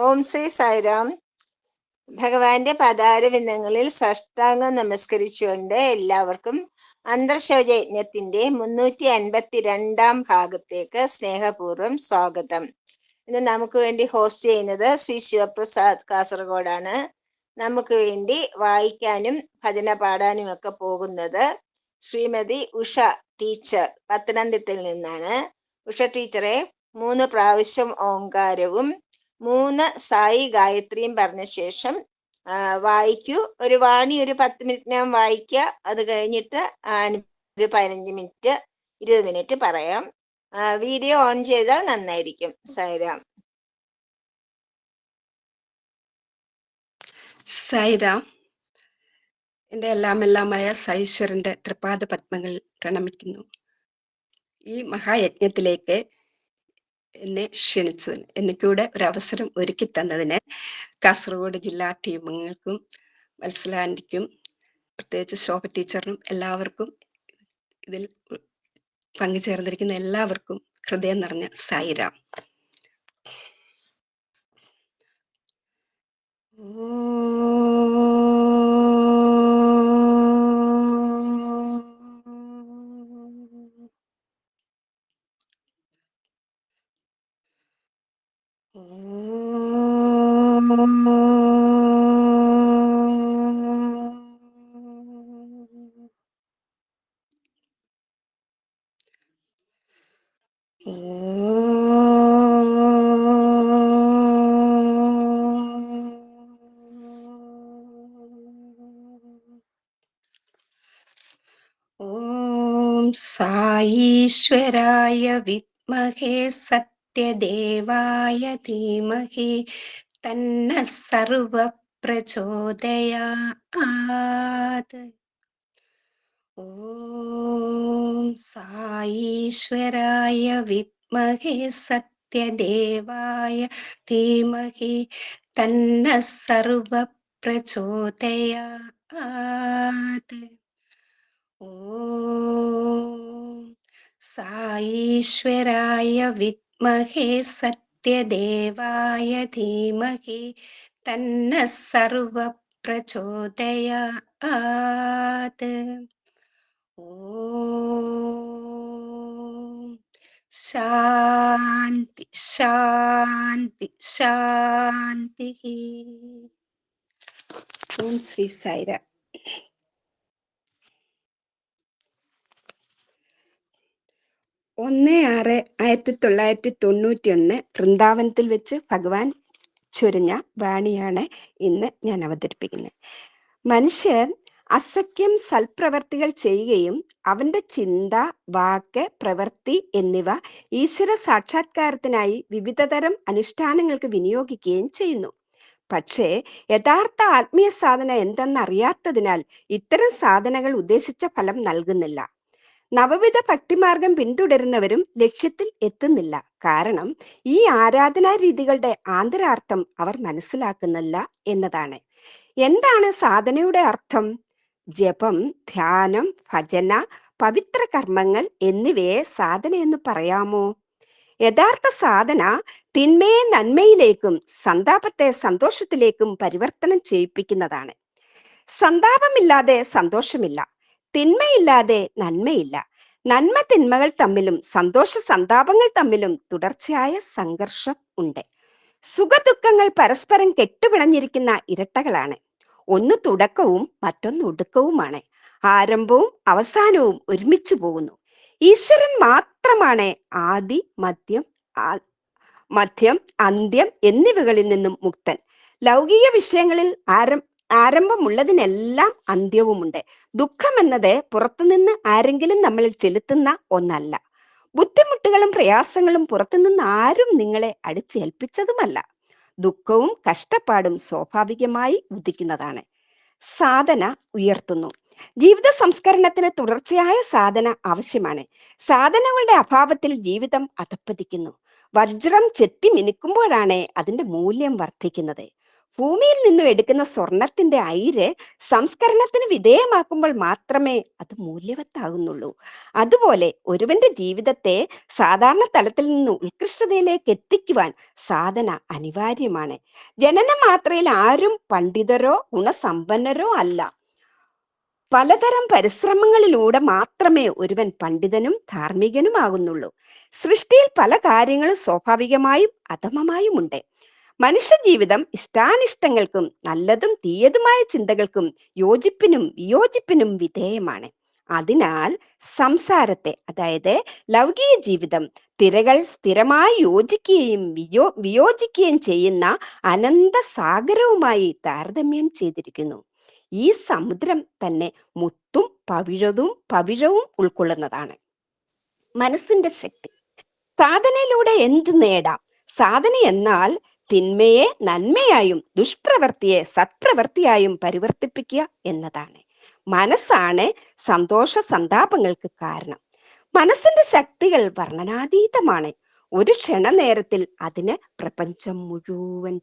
ഓം ശ്രീ സായിരാം. ഭഗവാന്റെ പദാരവിന്ദങ്ങളിൽ സാഷ്ടാംഗം നമസ്കരിച്ചുകൊണ്ട് എല്ലാവർക്കും അന്തർശൗചയജ്ഞത്തിന്റെ 352 ഭാഗത്തേക്ക് സ്നേഹപൂർവ്വം സ്വാഗതം. ഇന്ന് നമുക്ക് വേണ്ടി ഹോസ്റ്റ് ചെയ്യുന്നത് ശ്രീ ശിവപ്രസാദ് കാസർഗോഡാണ്. നമുക്ക് വേണ്ടി വായിക്കാനും ഭജന പാടാനും ഒക്കെ പോകുന്നത് ശ്രീമതി ഉഷ ടീച്ചർ പത്തനംതിട്ടയിൽ നിന്നാണ്. ഉഷ ടീച്ചറെ 3 പ്രാവശ്യം ഓംകാരവും 3 സായി ഗായത്രിയും പറഞ്ഞ ശേഷം വായിക്കൂ. ഒരു വാണി ഒരു 10 മിനിറ്റ് ഞാൻ വായിക്കുക. അത് കഴിഞ്ഞിട്ട് ഒരു 15 മിനിറ്റ് 20 മിനിറ്റ് പറയാം. വീഡിയോ ഓൺ ചെയ്താൽ നന്നായിരിക്കും. സായിരാം. സായിരാം. എൻ്റെ എല്ലാമായ സൈശ്വരന്റെ തൃപാദ പത്മങ്ങൾ പ്രണമിക്കുന്നു. ഈ മഹായജ്ഞത്തിലേക്ക് എന്നെ ക്ഷണിച്ചതിന്, എനിക്കൂടെ ഒരു അവസരം ഒരുക്കി തന്നതിന് കാസർഗോഡ് ജില്ലാ ടീമുകൾക്കും വത്സലാൻഡിക്കും പ്രത്യേകിച്ച് ശോഭ ടീച്ചറിനും എല്ലാവർക്കും ഇതിൽ പങ്കുചേർന്നിരിക്കുന്ന എല്ലാവർക്കും ഹൃദയം നിറഞ്ഞ സായിരാം. ഓം സായീശ്വരായ വിദ്മഹേ സത്യദേവായ ധീമഹി തന്ന സർവ പ്രചോദയാത്. ഓം സായീശ്വരായ വിദ്മഹേ സത്യദേവായ ധീമഹി തന്ന സർവ പ്രചോദയാത്. ഓം സായീശ്വരായ വിദ്മഹേ സത്യദേവായ ധീമഹി തന്ന സർവ പ്രചോദയാത്. ഓം ശാന്തി ശാന്തി ശാന്തി. ഓം ശ്രീ സായിരാം. 1/6/1991 വൃന്ദാവനത്തിൽ വെച്ച് ഭഗവാൻ ചൊരിഞ്ഞ വാണിയാണ് ഇന്ന് ഞാൻ അവതരിപ്പിക്കുന്നത്. മനുഷ്യൻ അസഖ്യം സൽപ്രവർത്തികൾ ചെയ്യുകയും അവന്റെ ചിന്ത, വാക്ക്, പ്രവൃത്തി എന്നിവ ഈശ്വര സാക്ഷാത്കാരത്തിനായി വിവിധതരം അനുഷ്ഠാനങ്ങൾക്ക് വിനിയോഗിക്കുകയും ചെയ്യുന്നു. പക്ഷേ യഥാർത്ഥ ആത്മീയ സാധന എന്തെന്നറിയാത്തതിനാൽ ഇത്തരം സാധനകൾ ഉദ്ദേശിച്ച ഫലം നൽകുന്നില്ല. നവവിധ ഭക്തിമാർഗം പിന്തുടരുന്നവരും ലക്ഷ്യത്തിൽ എത്തുന്നില്ല. കാരണം ഈ ആരാധനാ രീതികളുടെ ആന്തരാർത്ഥം അവർ മനസ്സിലാക്കുന്നില്ല എന്നതാണ്. എന്താണ് സാധനയുടെ അർത്ഥം? ജപം, ധ്യാനം, ഭജന, പവിത്ര കർമ്മങ്ങൾ എന്നിവയെ സാധന എന്ന് പറയാമോ? യഥാർത്ഥ സാധന തിന്മയെ നന്മയിലേക്കും സന്താപത്തെ സന്തോഷത്തിലേക്കും പരിവർത്തനം ചെയ്യിപ്പിക്കുന്നതാണ്. സന്താപമില്ലാതെ സന്തോഷമില്ല, തിന്മയില്ലാതെ നന്മയില്ല. നന്മ തിന്മകൾ തമ്മിലും സന്തോഷ സന്താപങ്ങൾ തമ്മിലും തുടർച്ചയായ സംഘർഷം ഉണ്ട്. സുഖദുഃഖങ്ങൾ പരസ്പരം കെട്ടുപിണഞ്ഞിരിക്കുന്ന ഇരട്ടകളാണ്. ഒന്ന് തുടക്കവും മറ്റൊന്ന് ഒടുക്കവുമാണ്. ആരംഭവും അവസാനവും ഒരുമിച്ച് പോകുന്നു. ഈശ്വരൻ മാത്രമാണ് ആദി, മധ്യം, അന്ത്യം എന്നിവകളിൽ നിന്നും മുക്തൻ. ലൗകിക വിഷയങ്ങളിൽ ആരംഭമുള്ളതിനെല്ലാം അന്ത്യവുമുണ്ട്. ദുഃഖം എന്നത് പുറത്തുനിന്ന് ആരെങ്കിലും നമ്മളിൽ ചെലുത്തുന്ന ഒന്നല്ല. ബുദ്ധിമുട്ടുകളും പ്രയാസങ്ങളും പുറത്തുനിന്ന് ആരും നിങ്ങളെ അടിച്ചേൽപ്പിച്ചതുമല്ല. ദുഃഖവും കഷ്ടപ്പാടും സ്വാഭാവികമായി ഉദിക്കുന്നതാണ്. സാധന ഉയർത്തുന്നു. ജീവിത സംസ്കരണത്തിന് തുടർച്ചയായ സാധന ആവശ്യമാണ്. സാധനകളുടെ അഭാവത്തിൽ ജീവിതം അധപ്പതിക്കുന്നു. വജ്രം ചെത്തി മിനുക്കുമ്പോഴാണ് അതിന്റെ മൂല്യം വർദ്ധിക്കുന്നത്. ഭൂമിയിൽ നിന്നും എടുക്കുന്ന സ്വർണത്തിന്റെ അയിര് സംസ്കരണത്തിന് വിധേയമാക്കുമ്പോൾ മാത്രമേ അത് മൂല്യവത്താകുന്നുള്ളൂ. അതുപോലെ ഒരുവന്റെ ജീവിതത്തെ സാധാരണ തലത്തിൽ നിന്ന് ഉത്കൃഷ്ടതയിലേക്ക് എത്തിക്കുവാൻ സാധന അനിവാര്യമാണ്. ജനന മാത്രയിൽ ആരും പണ്ഡിതരോ ഗുണസമ്പന്നരോ അല്ല. പലതരം പരിശ്രമങ്ങളിലൂടെ മാത്രമേ ഒരുവൻ പണ്ഡിതനും ധാർമ്മികനുമാകുന്നുള്ളൂ. സൃഷ്ടിയിൽ പല കാര്യങ്ങളും സ്വാഭാവികമായും അധമമായും ഉണ്ട്. മനുഷ്യ ജീവിതം ഇഷ്ടാനിഷ്ടങ്ങൾക്കും നല്ലതും തീയതുമായ ചിന്തകൾക്കും യോജിപ്പിനും വിയോജിപ്പിനും വിധേയമാണ്. അതിനാൽ സംസാരത്തെ, അതായത് ലൗകിക ജീവിതം, തിരകൾ സ്ഥിരമായി യോജിക്കുകയും വിയോജിക്കുകയും ചെയ്യുന്ന അനന്ത സാഗരവുമായി താരതമ്യം ചെയ്തിരിക്കുന്നു. ഈ സമുദ്രം തന്നെ മുത്തും പവിഴവും ഉൾക്കൊള്ളുന്നതാണ്. മനസ്സിന്റെ ശക്തി. സാധനയിലൂടെ എന്ത് നേടാം? സാധന എന്നാൽ തിന്മയെ നന്മയായും ദുഷ്പ്രവൃത്തിയെ സത്പ്രവൃത്തിയായും പരിവർത്തിപ്പിക്കുക എന്നതാണ്. മനസ്സാണ് സന്തോഷ സന്താപങ്ങൾക്ക് കാരണം. മനസ്സിന്റെ ശക്തികൾ വർണ്ണനാതീതമാണ്. ഒരു ക്ഷണനേരത്തിൽ അതിന് പ്രപഞ്ചം മുഴുവൻ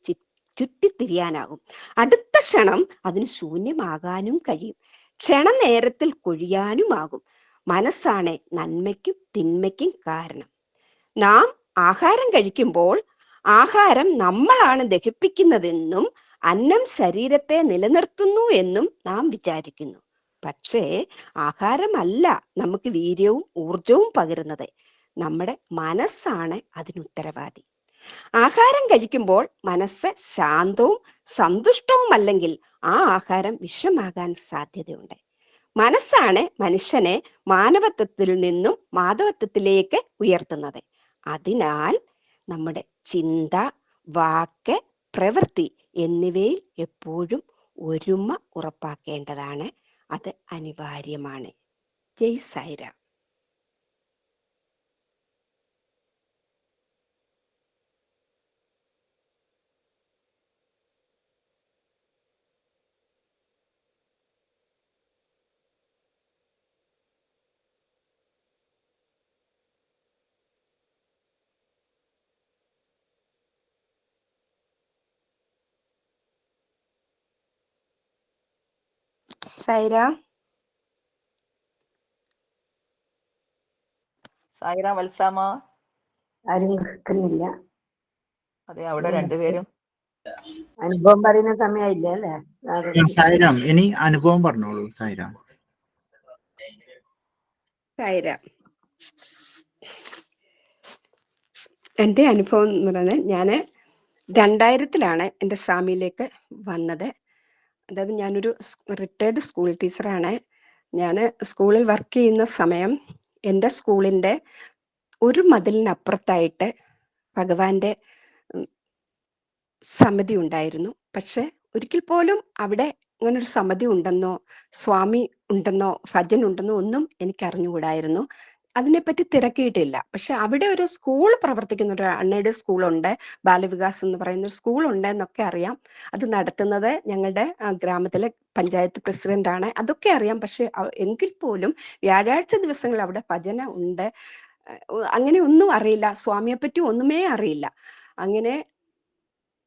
ചുറ്റിത്തിരിയാനാകും. അടുത്ത ക്ഷണം അതിന് ശൂന്യമാകാനും കഴിയും. ക്ഷണനേരത്തിൽ കൊഴിയാനുമാകും. മനസ്സാണ് നന്മയ്ക്കും തിന്മയ്ക്കും കാരണം. നാം ആഹാരം കഴിക്കുമ്പോൾ ആഹാരം നമ്മളാണ് ദഹിപ്പിക്കുന്നതെന്നും അന്നം ശരീരത്തെ നിലനിർത്തുന്നു എന്നും നാം വിചാരിക്കുന്നു. പക്ഷേ ആഹാരമല്ല നമുക്ക് വീര്യവും ഊർജവും പകരുന്നത്. നമ്മുടെ മനസ്സാണ് അതിനുത്തരവാദി. ആഹാരം കഴിക്കുമ്പോൾ മനസ്സ് ശാന്തവും സന്തുഷ്ടവും അല്ലെങ്കിൽ ആ ആഹാരം വിഷമാകാൻ സാധ്യതയുണ്ട്. മനസ്സാണ് മനുഷ്യനെ മാനവത്വത്തിൽ നിന്നും മാധവത്വത്തിലേക്ക് ഉയർത്തുന്നത്. അതിനാൽ നമ്മുടെ ചിന്ത, വാക്ക്, പ്രവൃത്തി എന്നിവയിൽ എപ്പോഴും ഒരുമ ഉറപ്പാക്കേണ്ടതാണ്. അത് അനിവാര്യമാണ്. ജയ് സായിരാം. സായിരാം. സായിറാം വത്സാമ. ആരും കേൾക്കുന്നില്ല. അതെ, അവിടെ രണ്ടുപേരും അനുഭവം പറയുന്ന സമയമില്ല അല്ലേ? സായിരാം, ഇനി അനുഭവം പറഞ്ഞോളൂ സായിരാം. സായിരാം. എൻ്റെ അനുഭവം എന്ന് പറയുന്നത്, ഞാൻ 2000-ലാണ് എൻ്റെ സ്വാമിയിലേക്ക് വന്നത്. അതായത് ഞാനൊരു റിട്ടയർഡ് സ്കൂൾ ടീച്ചറാണ്. ഞാൻ സ്കൂളിൽ വർക്ക് ചെയ്യുന്ന സമയം എൻ്റെ സ്കൂളിൻ്റെ ഒരു മതിലിനപ്പുറത്തായിട്ട് ഭഗവാന്റെ സമിതി ഉണ്ടായിരുന്നു. പക്ഷെ ഒരിക്കൽ പോലും അവിടെ അങ്ങനൊരു സമിതി ഉണ്ടെന്നോ സ്വാമി ഉണ്ടെന്നോ ഭജൻ ഉണ്ടെന്നോ ഒന്നും എനിക്ക് അറിഞ്ഞുകൂടായിരുന്നു. അതിനെപ്പറ്റി തിരക്കിയിട്ടില്ല. പക്ഷെ അവിടെ ഒരു സ്കൂൾ പ്രവർത്തിക്കുന്ന ഒരു അൺഎയ്ഡഡ് സ്കൂളുണ്ട്, ബാലവികാസ് എന്ന് പറയുന്ന ഒരു സ്കൂളുണ്ട് എന്നൊക്കെ അറിയാം. അത് നടത്തുന്നത് ഞങ്ങളുടെ ഗ്രാമത്തിലെ പഞ്ചായത്ത് പ്രസിഡന്റാണ്. അതൊക്കെ അറിയാം. പക്ഷെ എങ്കിൽ പോലും വ്യാഴാഴ്ച ദിവസങ്ങളിൽ അവിടെ ഭജന ഉണ്ട്. അങ്ങനെ ഒന്നും അറിയില്ല. സ്വാമിയെ പറ്റി ഒന്നുമേ അറിയില്ല. അങ്ങനെ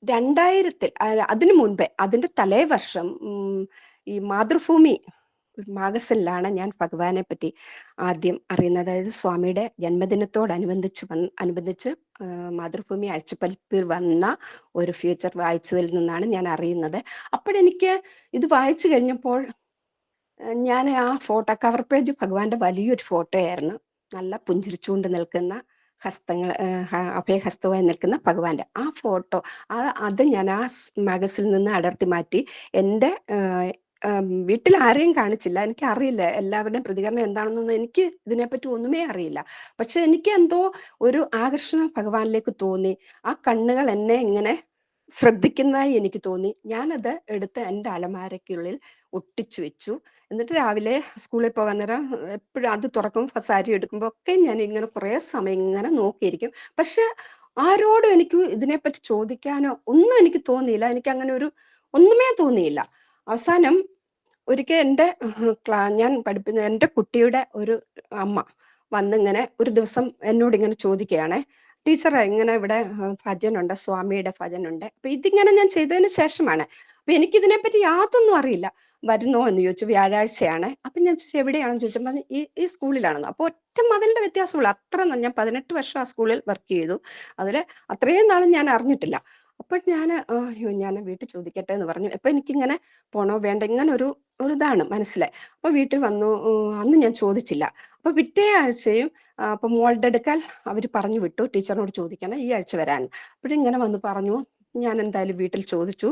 2000-ൽ, അതിനു മുൻപേ, അതിന്റെ തലേ വർഷം ഈ മാതൃഭൂമി മാഗസിനിലാണ് ഞാൻ ഭഗവാനെ പറ്റി ആദ്യം അറിയുന്നത്. അതായത് സ്വാമിയുടെ ജന്മദിനത്തോടനുബന്ധിച്ച് മാതൃഭൂമി ആഴ്ചപ്പതിപ്പിൽ വന്ന ഒരു ഫീച്ചർ വായിച്ചതിൽ നിന്നാണ് ഞാൻ അറിയുന്നത്. അപ്പോഴെനിക്ക് ഇത് വായിച്ചു കഴിഞ്ഞപ്പോൾ ഞാൻ ആ ഫോട്ടോ, കവർ പേജ് ഭഗവാന്റെ വലിയൊരു ഫോട്ടോയായിരുന്നു. നല്ല പുഞ്ചിരിച്ചുകൊണ്ട് നിൽക്കുന്ന ഹസ്തങ്ങൾ, അഭയഹസ്തമായി നിൽക്കുന്ന ഭഗവാന്റെ ആ ഫോട്ടോ, അത് ഞാൻ ആ മാഗസിനിൽ നിന്ന് അടർത്തി മാറ്റി എൻ്റെ വീട്ടിൽ ആരെയും കാണിച്ചില്ല. എനിക്ക് അറിയില്ല എല്ലാവരുടെയും പ്രതികരണം എന്താണെന്നൊന്നും എനിക്ക് ഇതിനെപ്പറ്റി ഒന്നുമേ അറിയില്ല. പക്ഷെ എനിക്ക് എന്തോ ഒരു ആകർഷണം ഭഗവാനിലേക്ക് തോന്നി. ആ കണ്ണുകൾ എന്നെ ഇങ്ങനെ ശ്രദ്ധിക്കുന്നതായി എനിക്ക് തോന്നി. ഞാനത് എടുത്ത് എൻ്റെ അലമാരയ്ക്കുള്ളിൽ ഒട്ടിച്ചു വെച്ചു. എന്നിട്ട് രാവിലെ സ്കൂളിൽ പോകാൻ നേരം എപ്പോഴും അത് തുറക്കുമ്പോൾ, സാരി എടുക്കുമ്പോൾ ഒക്കെ ഞാൻ ഇങ്ങനെ കുറേ സമയം ഇങ്ങനെ നോക്കിയിരിക്കും. പക്ഷെ ആരോടും എനിക്ക് ഇതിനെപ്പറ്റി ചോദിക്കാനോ ഒന്നും എനിക്ക് തോന്നിയില്ല. എനിക്ക് അങ്ങനെ ഒരു ഒന്നുമേ തോന്നിയില്ല. അവസാനം ഒരിക്കൽ ഞാൻ പഠിപ്പിക്കുന്ന എൻ്റെ കുട്ടിയുടെ ഒരു അമ്മ വന്നിങ്ങനെ ഒരു ദിവസം എന്നോട് ഇങ്ങനെ ചോദിക്കുകയാണെ, ടീച്ചറെ ഇങ്ങനെ ഇവിടെ ഭജനുണ്ട്, സ്വാമിയുടെ ഭജനുണ്ട്. അപ്പൊ ഇതിങ്ങനെ ഞാൻ ചെയ്തതിന് ശേഷമാണ്. അപ്പൊ എനിക്കിതിനെപ്പറ്റി യാതൊന്നും അറിയില്ല. വരുന്നോ എന്ന് ചോദിച്ചു. വ്യാഴാഴ്ചയാണ്. അപ്പൊ ഞാൻ ചോദിച്ചു എവിടെയാണെന്ന് ചോദിച്ചപ്പോൾ ഈ സ്കൂളിലാണെന്ന്. അപ്പൊ ഒറ്റ മതിലിന്റെ വ്യത്യാസമുള്ളൂ. ഞാൻ 18 വർഷം ആ സ്കൂളിൽ വർക്ക് ചെയ്തു. അതിൽ അത്രയും നാളും ഞാൻ അറിഞ്ഞിട്ടില്ല. അപ്പൊ ഞാൻ വീട്ടിൽ ചോദിക്കട്ടെ എന്ന് പറഞ്ഞു. അപ്പൊ എനിക്കിങ്ങനെ പോണോ വേണ്ട ഇങ്ങനെ ഒരു ഇതാണ് മനസ്സിലായി. അപ്പൊ വീട്ടിൽ വന്നു. അന്ന് ഞാൻ ചോദിച്ചില്ല. അപ്പൊ പിറ്റേ ആഴ്ചയും അപ്പൊ മോളുടെ അടുക്കൽ അവര് പറഞ്ഞു വിട്ടു, ടീച്ചറിനോട് ചോദിക്കണം ഈ ആഴ്ച വരാൻ. അപ്പോഴിങ്ങനെ വന്ന് പറഞ്ഞു. ഞാൻ എന്തായാലും വീട്ടിൽ ചോദിച്ചു.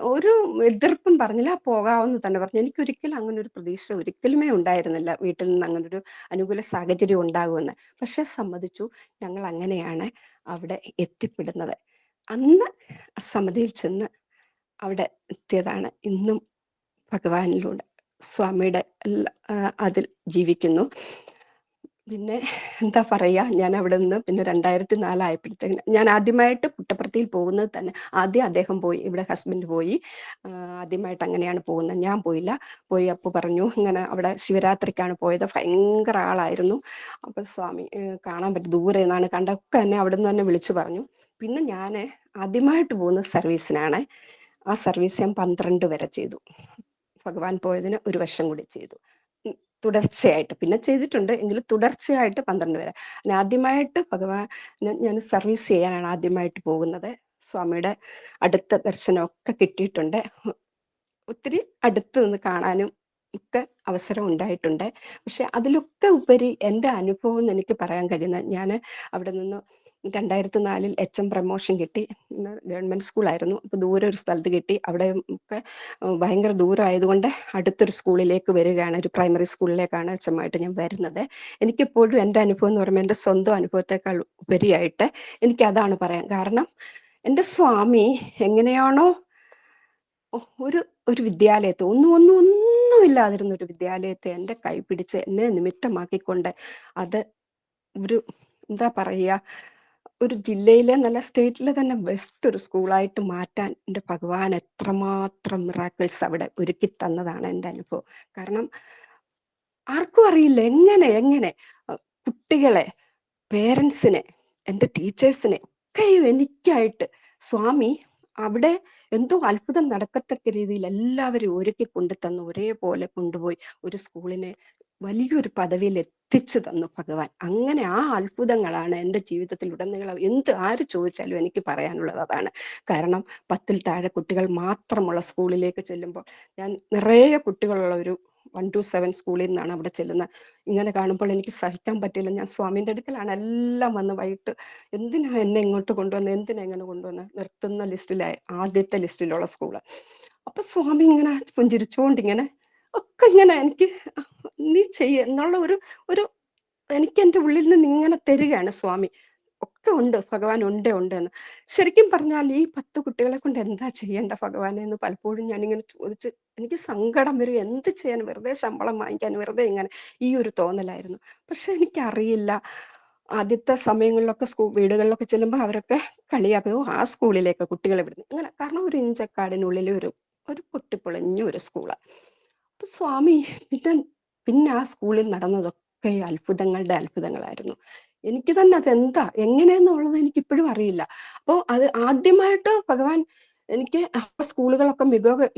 ഒരു എതിർപ്പും പറഞ്ഞില്ല, പോകാമെന്ന് തന്നെ പറഞ്ഞു. എനിക്ക് ഒരിക്കലും അങ്ങനെ ഒരു പ്രതീക്ഷ ഒരിക്കലുമേ ഉണ്ടായിരുന്നില്ല വീട്ടിൽ നിന്ന് അങ്ങനെ ഒരു അനുകൂല സാഹചര്യം ഉണ്ടാകുമെന്ന്. പക്ഷെ സമ്മതിച്ചു. ഞങ്ങൾ അങ്ങനെയാണ് അവിടെ എത്തിപ്പെടുന്നത്. അന്ന് സമിതിയിൽ ചെന്ന് അവിടെ എത്തിയതാണ്. ഇന്നും ഭഗവാനിലൂടെ സ്വാമിയുടെ അതിൽ ജീവിക്കുന്നു. പിന്നെ എന്താ പറയാ, ഞാൻ അവിടെ നിന്ന് പിന്നെ 2004 ആയപ്പോഴത്തേക്ക് ഞാൻ ആദ്യമായിട്ട് പുട്ടപ്പർത്തിയിൽ പോകുന്നത് തന്നെ. ആദ്യം അദ്ദേഹം പോയി, ഇവിടെ ഹസ്ബൻഡ് പോയി. ആദ്യമായിട്ട് അങ്ങനെയാണ് പോകുന്നത്. ഞാൻ പോയില്ല. പോയി അപ്പു പറഞ്ഞു ഇങ്ങനെ അവിടെ ശിവരാത്രിക്കാണ് പോയത്. ഭയങ്കര ആളായിരുന്നു. അപ്പൊ സ്വാമി കാണാൻ പറ്റും, ദൂരെ നിന്നാണ് കണ്ടൊക്കെ എന്നെ അവിടെ നിന്ന് തന്നെ വിളിച്ചു പറഞ്ഞു. പിന്നെ ഞാൻ ആദ്യമായിട്ട് പോകുന്നത് സർവീസിനാണ്. ആ സർവീസ് ഞാൻ 12 വരെ ചെയ്തു. ഭഗവാൻ പോയതിന് 1 വർഷം കൂടി ചെയ്തു. തുടർച്ചയായിട്ട് പിന്നെ ചെയ്തിട്ടുണ്ട്, എങ്കിലും തുടർച്ചയായിട്ട് 12 വരെ. ആദ്യമായിട്ട് ഞാൻ സർവീസ് ചെയ്യാനാണ് ആദ്യമായിട്ട് പോകുന്നത്. സ്വാമിയുടെ അടുത്ത ദർശനമൊക്കെ കിട്ടിയിട്ടുണ്ട്. ഒത്തിരി അടുത്ത് നിന്ന് കാണാനും ഒക്കെ അവസരം ഉണ്ടായിട്ടുണ്ട്. പക്ഷെ അതിലൊക്കെ ഉപരി എൻ്റെ അനുഭവം എന്ന് എനിക്ക് പറയാൻ കഴിയുന്നത്, ഞാൻ അവിടെ നിന്ന് 2004 HM പ്രമോഷൻ കിട്ടി. ഗവൺമെന്റ് സ്കൂളായിരുന്നു. അപ്പൊ ദൂരെ ഒരു സ്ഥലത്ത് കിട്ടി. അവിടെ ഒക്കെ ഭയങ്കര ദൂരം ആയതുകൊണ്ട് അടുത്തൊരു സ്കൂളിലേക്ക് വരികയാണ്. ഒരു പ്രൈമറി സ്കൂളിലേക്കാണ് HM ആയിട്ട് ഞാൻ വരുന്നത്. എനിക്കെപ്പോഴും എൻ്റെ അനുഭവം എന്ന് പറയുമ്പോൾ എൻ്റെ സ്വന്തം അനുഭവത്തെക്കാൾ ഉപരിയായിട്ട് എനിക്ക് അതാണ് പറയാൻ കാരണം. എൻ്റെ സ്വാമി എങ്ങനെയാണോ ഒരു വിദ്യാലയത്തെ ഒന്നുമില്ലാതിരുന്ന ഒരു വിദ്യാലയത്തെ എൻ്റെ കൈ പിടിച്ച് എന്നെ നിമിത്തമാക്കിക്കൊണ്ട് അത് ഒരു എന്താ പറയുക, ഒരു ജില്ലയിലെ നല്ല സ്റ്റേറ്റിലെ തന്നെ ബെസ്റ്റ് ഒരു സ്കൂളായിട്ട് മാറ്റാൻ എൻ്റെ ഭഗവാൻ എത്രമാത്രം മിറാക്കിൾസ് അവിടെ ഒരുക്കി തന്നതാണ് എൻ്റെ അനുഭവം. കാരണം ആർക്കും അറിയില്ല എങ്ങനെ കുട്ടികളെ, പേരൻസിനെ, എൻ്റെ ടീച്ചേഴ്സിനെ ഒക്കെയും എനിക്കായിട്ട് സ്വാമി അവിടെ എന്തോ അത്ഭുതം നടക്കത്തക്ക രീതിയിൽ എല്ലാവരും ഒരുക്കി കൊണ്ടുതന്നു. ഒരേപോലെ കൊണ്ടുപോയി ഒരു സ്കൂളിനെ വലിയൊരു പദവിയിൽ എത്തിച്ചു തന്നു ഭഗവാൻ. അങ്ങനെ ആ അത്ഭുതങ്ങളാണ് എൻ്റെ ജീവിതത്തിൽ ഉടനീളം ആര് ചോദിച്ചാലും എനിക്ക് പറയാനുള്ളത് അതാണ്. കാരണം 10ൽ താഴെ കുട്ടികൾ മാത്രമുള്ള സ്കൂളിലേക്ക് ചെല്ലുമ്പോൾ, ഞാൻ നിറയെ കുട്ടികളുള്ള ഒരു 1 to 7 സ്കൂളിൽ നിന്നാണ് അവിടെ ചെല്ലുന്നത്. ഇങ്ങനെ കാണുമ്പോൾ എനിക്ക് സഹിക്കാൻ പറ്റില്ല. ഞാൻ സ്വാമിൻ്റെ അടുക്കലാണ് എല്ലാം വന്ന് വൈകിട്ട് എന്തിനാ എന്നെ ഇങ്ങോട്ട് കൊണ്ടുവന്ന്, എന്തിനാ ഇങ്ങനെ കൊണ്ടുവന്ന് നിർത്തുന്ന ലിസ്റ്റിലായി ആദ്യത്തെ ലിസ്റ്റിലുള്ള സ്കൂള്. അപ്പൊ സ്വാമി ഇങ്ങനെ പുഞ്ചിരിച്ചോണ്ടിങ്ങനെ ഒക്കെ ഇങ്ങനെ എനിക്ക് നീ ചെയ്യ എന്നുള്ള ഒരു എനിക്ക് എൻ്റെ ഉള്ളിൽ നിന്ന് ഇങ്ങനെ തരികയാണ് സ്വാമി. ഒക്കെ ഉണ്ട്, ഭഗവാൻ ഉണ്ട് എന്ന്. ശരിക്കും പറഞ്ഞാൽ ഈ 10 കുട്ടികളെ കൊണ്ട് എന്താ ചെയ്യേണ്ട ഭഗവാനെ എന്ന് പലപ്പോഴും ഞാനിങ്ങനെ ചോദിച്ച് എനിക്ക് സങ്കടം വരും. എന്ത് ചെയ്യാൻ, വെറുതെ ശമ്പളം വാങ്ങിക്കാൻ, വെറുതെ ഇങ്ങനെ ഈ ഒരു തോന്നലായിരുന്നു. പക്ഷെ എനിക്കറിയില്ല, ആദ്യത്തെ സമയങ്ങളിലൊക്കെ വീടുകളിലൊക്കെ ചെല്ലുമ്പോൾ അവരൊക്കെ കളിയാക്കുകയോ ആ സ്കൂളിലേക്ക് കുട്ടികളെ വിടുന്നു അങ്ങനെ. കാരണം ഒരു ഇഞ്ചക്കാടിനുള്ളിൽ ഒരു പൊട്ടിപ്പൊളിഞ്ഞ ഒരു സ്കൂള്. അപ്പൊ സ്വാമി പിന്നെ ആ സ്കൂളിൽ നടന്നതൊക്കെ അത്ഭുതങ്ങളുടെ അത്ഭുതങ്ങളായിരുന്നു. എനിക്ക് തന്നെ അതെന്താ എങ്ങനെയെന്നുള്ളത് എനിക്ക് ഇപ്പോഴും അറിയില്ല. അപ്പോൾ അത് ആദ്യമായിട്ട് ഭഗവാൻ എനിക്ക് സ്കൂളുകളൊക്കെ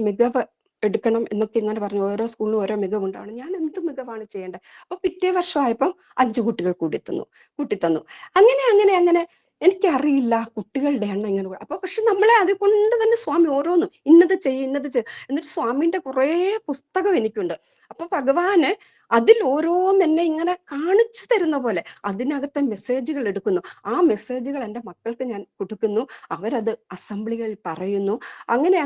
മികവ് എടുക്കണം എന്നൊക്കെ ഇങ്ങനെ പറഞ്ഞു. ഓരോ സ്കൂളിനും ഓരോ മികവുണ്ടാവണം. ഞാൻ എന്ത് മികവാണ് ചെയ്യേണ്ടത്? അപ്പൊ പിറ്റേ വർഷമായപ്പം 5 കുട്ടികൾ കൂട്ടിത്തന്നു. അങ്ങനെ എനിക്കറിയില്ല കുട്ടികളുടെ എണ്ണം ഇങ്ങനെ. അപ്പൊ പക്ഷെ നമ്മളെ അതുകൊണ്ട് തന്നെ സ്വാമി ഓരോന്നും ഇന്നത് ചെയ്യും എന്നിട്ട് സ്വാമിന്റെ കുറേ പുസ്തകം എനിക്കുണ്ട്. അപ്പൊ ഭഗവാന് അതിൽ ഓരോന്നെന്നെ ഇങ്ങനെ കാണിച്ചു തരുന്ന പോലെ അതിനകത്തെ മെസ്സേജുകൾ എടുക്കുന്നു. ആ മെസ്സേജുകൾ എൻ്റെ മക്കൾക്ക് ഞാൻ കൊടുക്കുന്നു. അവരത് അസംബ്ലികളിൽ പറയുന്നു. അങ്ങനെ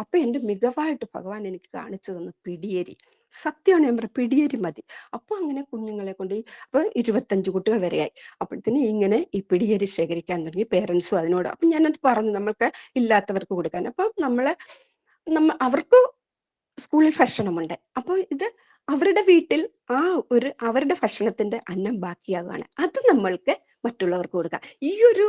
അപ്പൊ എൻ്റെ മികവായിട്ട് ഭഗവാൻ എനിക്ക് കാണിച്ചു തന്നു പിടിയേരി. സത്യമാണ് ഞാൻ പറയാം, പിടിയേരി മതി. അപ്പൊ അങ്ങനെ കുഞ്ഞുങ്ങളെ കൊണ്ട് അപ്പൊ 25 കുട്ടികൾ വരെയായി. അപ്പോഴത്തേന് ഇങ്ങനെ ഈ പിടിയേരി ശേഖരിക്കാൻ തുടങ്ങി. പേരൻസും അതിനോട് അപ്പൊ ഞാനത് പറഞ്ഞു നമ്മൾക്ക് ഇല്ലാത്തവർക്ക് കൊടുക്കാൻ. അപ്പൊ അവർക്ക് സ്കൂളിൽ ഭക്ഷണമുണ്ട്. അപ്പോൾ ഇത് അവരുടെ വീട്ടിൽ അവരുടെ ഭക്ഷണത്തിന്റെ അന്നം ബാക്കിയാകുകയാണ്. അത് നമ്മൾക്ക് മറ്റുള്ളവർക്ക് കൊടുക്കാം. ഈ ഒരു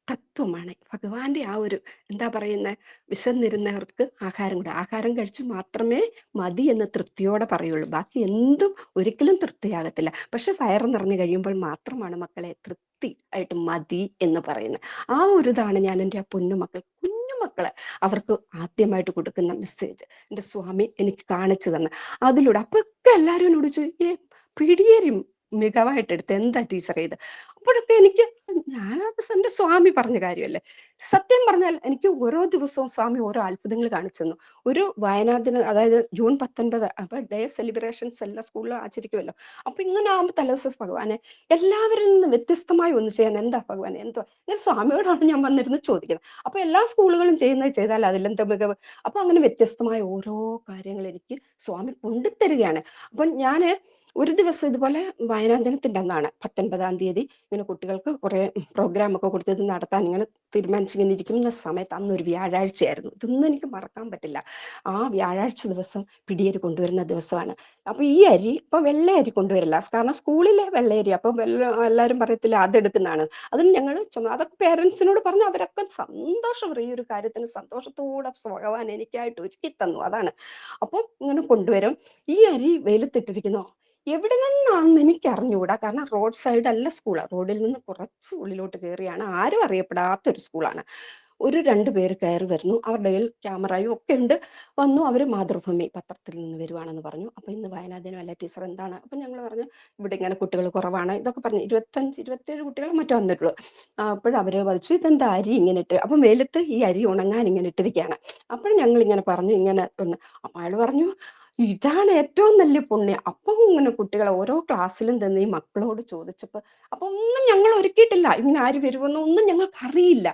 തത്വമാണ് ഭഗവാന്റെ ആ ഒരു എന്താ പറയുന്നത്, വിശന്നിരുന്നവർക്ക് ആഹാരം കഴിച്ചു മാത്രമേ മതി എന്ന് തൃപ്തിയോടെ പറയുള്ളൂ. ബാക്കി എന്തും ഒരിക്കലും തൃപ്തിയാകത്തില്ല. പക്ഷെ വയറ് നിറഞ്ഞു കഴിയുമ്പോൾ മാത്രമാണ് മക്കളെ തൃപ്തി ആയിട്ട് മതി എന്ന് പറയുന്നത്. ആ ഒരു ഇതാണ് ഞാൻ എൻ്റെ ആ കുഞ്ഞുമക്കളെ അവർക്ക് ആദ്യമായിട്ട് കൊടുക്കുന്ന മെസ്സേജ് എൻ്റെ സ്വാമി എനിക്ക് കാണിച്ചു തന്നെ. അതിലൂടെ അപ്പൊക്കെ എല്ലാവരും എന്നോട് ചോദിച്ചു, പിടിയേരും മികവായിട്ട് എടുത്ത് എന്താ ടീച്ചർ ചെയ്ത്. അപ്പോഴൊക്കെ എനിക്ക് ഞാനത് എൻ്റെ സ്വാമി പറഞ്ഞ കാര്യമല്ലേ. സത്യം പറഞ്ഞാൽ എനിക്ക് ഓരോ ദിവസവും സ്വാമി ഓരോ അത്ഭുതങ്ങൾ കാണിച്ചു തന്നു. ഒരു വയനാടിന്, അതായത് ജൂൺ 19 അപ്പൊ ഡേ സെലിബ്രേഷൻസ് എല്ലാ സ്കൂളിലും ആചരിക്കുമല്ലോ. അപ്പൊ ഇങ്ങനെ ആകുമ്പോൾ തലേദിവസം ഭഗവാനെ എല്ലാവരിൽ നിന്ന് വ്യത്യസ്തമായി ഒന്ന് ചെയ്യാൻ എന്താ ഭഗവാനെ എന്തോ, ഇങ്ങനെ സ്വാമിയോടാണ് ഞാൻ വന്നിരുന്ന് ചോദിക്കുന്നത്. അപ്പൊ എല്ലാ സ്കൂളുകളും ചെയ്യുന്നത് ചെയ്താൽ അതിലെന്താ മികവ്. അപ്പൊ അങ്ങനെ വ്യത്യസ്തമായ ഓരോ കാര്യങ്ങൾ എനിക്ക് സ്വാമി കൊണ്ടുതരികയാണ്. അപ്പൊ ഞാന് ഒരു ദിവസം ഇതുപോലെ വയനാട് ദിനത്തിന്റെ അന്നാണ് 19-ാം തീയതി ഇങ്ങനെ കുട്ടികൾക്ക് കുറെ പ്രോഗ്രാം ഒക്കെ കൊടുത്തത് നടത്താൻ ഇങ്ങനെ തീരുമാനിച്ചിങ്ങനെ ഇരിക്കുന്ന സമയത്ത് അന്നൊരു വ്യാഴാഴ്ചയായിരുന്നു. ഇതൊന്നും എനിക്ക് മറക്കാൻ പറ്റില്ല. ആ വ്യാഴാഴ്ച ദിവസം പിടിയേരി കൊണ്ടുവരുന്ന ദിവസമാണ്. അപ്പൊ ഈ അരി ഇപ്പൊ വെള്ള അരി കൊണ്ടുവരില്ല, കാരണം സ്കൂളിലെ വെള്ളയരി. അപ്പൊ എല്ലാവരും പറയത്തില്ല അതെടുക്കുന്നതാണ്. അതിന് ഞങ്ങൾ അതൊക്കെ പേരൻസിനോട് പറഞ്ഞു. അവരൊക്കെ സന്തോഷം, ഈ ഒരു കാര്യത്തിന് സന്തോഷത്തോടെ ഭഗവാൻ എനിക്കായിട്ട് ഒരുക്കി തന്നു. അതാണ്. അപ്പൊ ഇങ്ങനെ കൊണ്ടുവരും. ഈ അരി വെയിലത്തിട്ടിരിക്കുന്നു. എവിടെ നിന്നാണെന്ന് എനിക്ക് അറിഞ്ഞുകൂടാ, കാരണം റോഡ് സൈഡ് അല്ല സ്കൂളാണ്. റോഡിൽ നിന്ന് കുറച്ച് ഉള്ളിലോട്ട് കയറിയാണ്, ആരും അറിയപ്പെടാത്തൊരു സ്കൂളാണ്. ഒരു 2 പേര് കയറി വരുന്നു. അവരുടെ കയ്യിൽ ക്യാമറയും ഒക്കെ ഉണ്ട്. വന്നു. അവര് മാതൃഭൂമി പത്രത്തിൽ നിന്ന് വരുവാണെന്ന് പറഞ്ഞു. അപ്പൊ ഇന്ന് വയനാടിനും അല്ല ടീച്ചർ എന്താണ്. അപ്പൊ ഞങ്ങൾ പറഞ്ഞു ഇവിടെ ഇങ്ങനെ കുട്ടികൾ കുറവാണ് ഇതൊക്കെ പറഞ്ഞു. 25-27 കുട്ടികൾ മറ്റോ വന്നിട്ടുള്ളൂ. അപ്പോഴവര് പറഞ്ഞു ഇതെന്താ അരി ഇങ്ങനെ ഇട്ട്. അപ്പൊ വെയിലത്ത് ഈ അരി ഉണങ്ങാൻ ഇങ്ങനെ ഇട്ടിരിക്കുകയാണ്. അപ്പോൾ ഞങ്ങൾ ഇങ്ങനെ പറഞ്ഞു ഇങ്ങനെ ഒന്ന്. അപ്പൊ അയാൾ പറഞ്ഞു ഇതാണ് ഏറ്റവും വലിയ പുണ്യം. അപ്പം ഇങ്ങനെ കുട്ടികളെ ഓരോ ക്ലാസ്സിലും തന്നെ ഈ മക്കളോട് ചോദിച്ചപ്പോ അപ്പൊ ഒന്നും ഞങ്ങൾ ഒരുക്കിയിട്ടില്ല, ഇങ്ങനെ ആര് വരുമെന്നോ ഒന്നും ഞങ്ങൾക്ക് അറിയില്ല.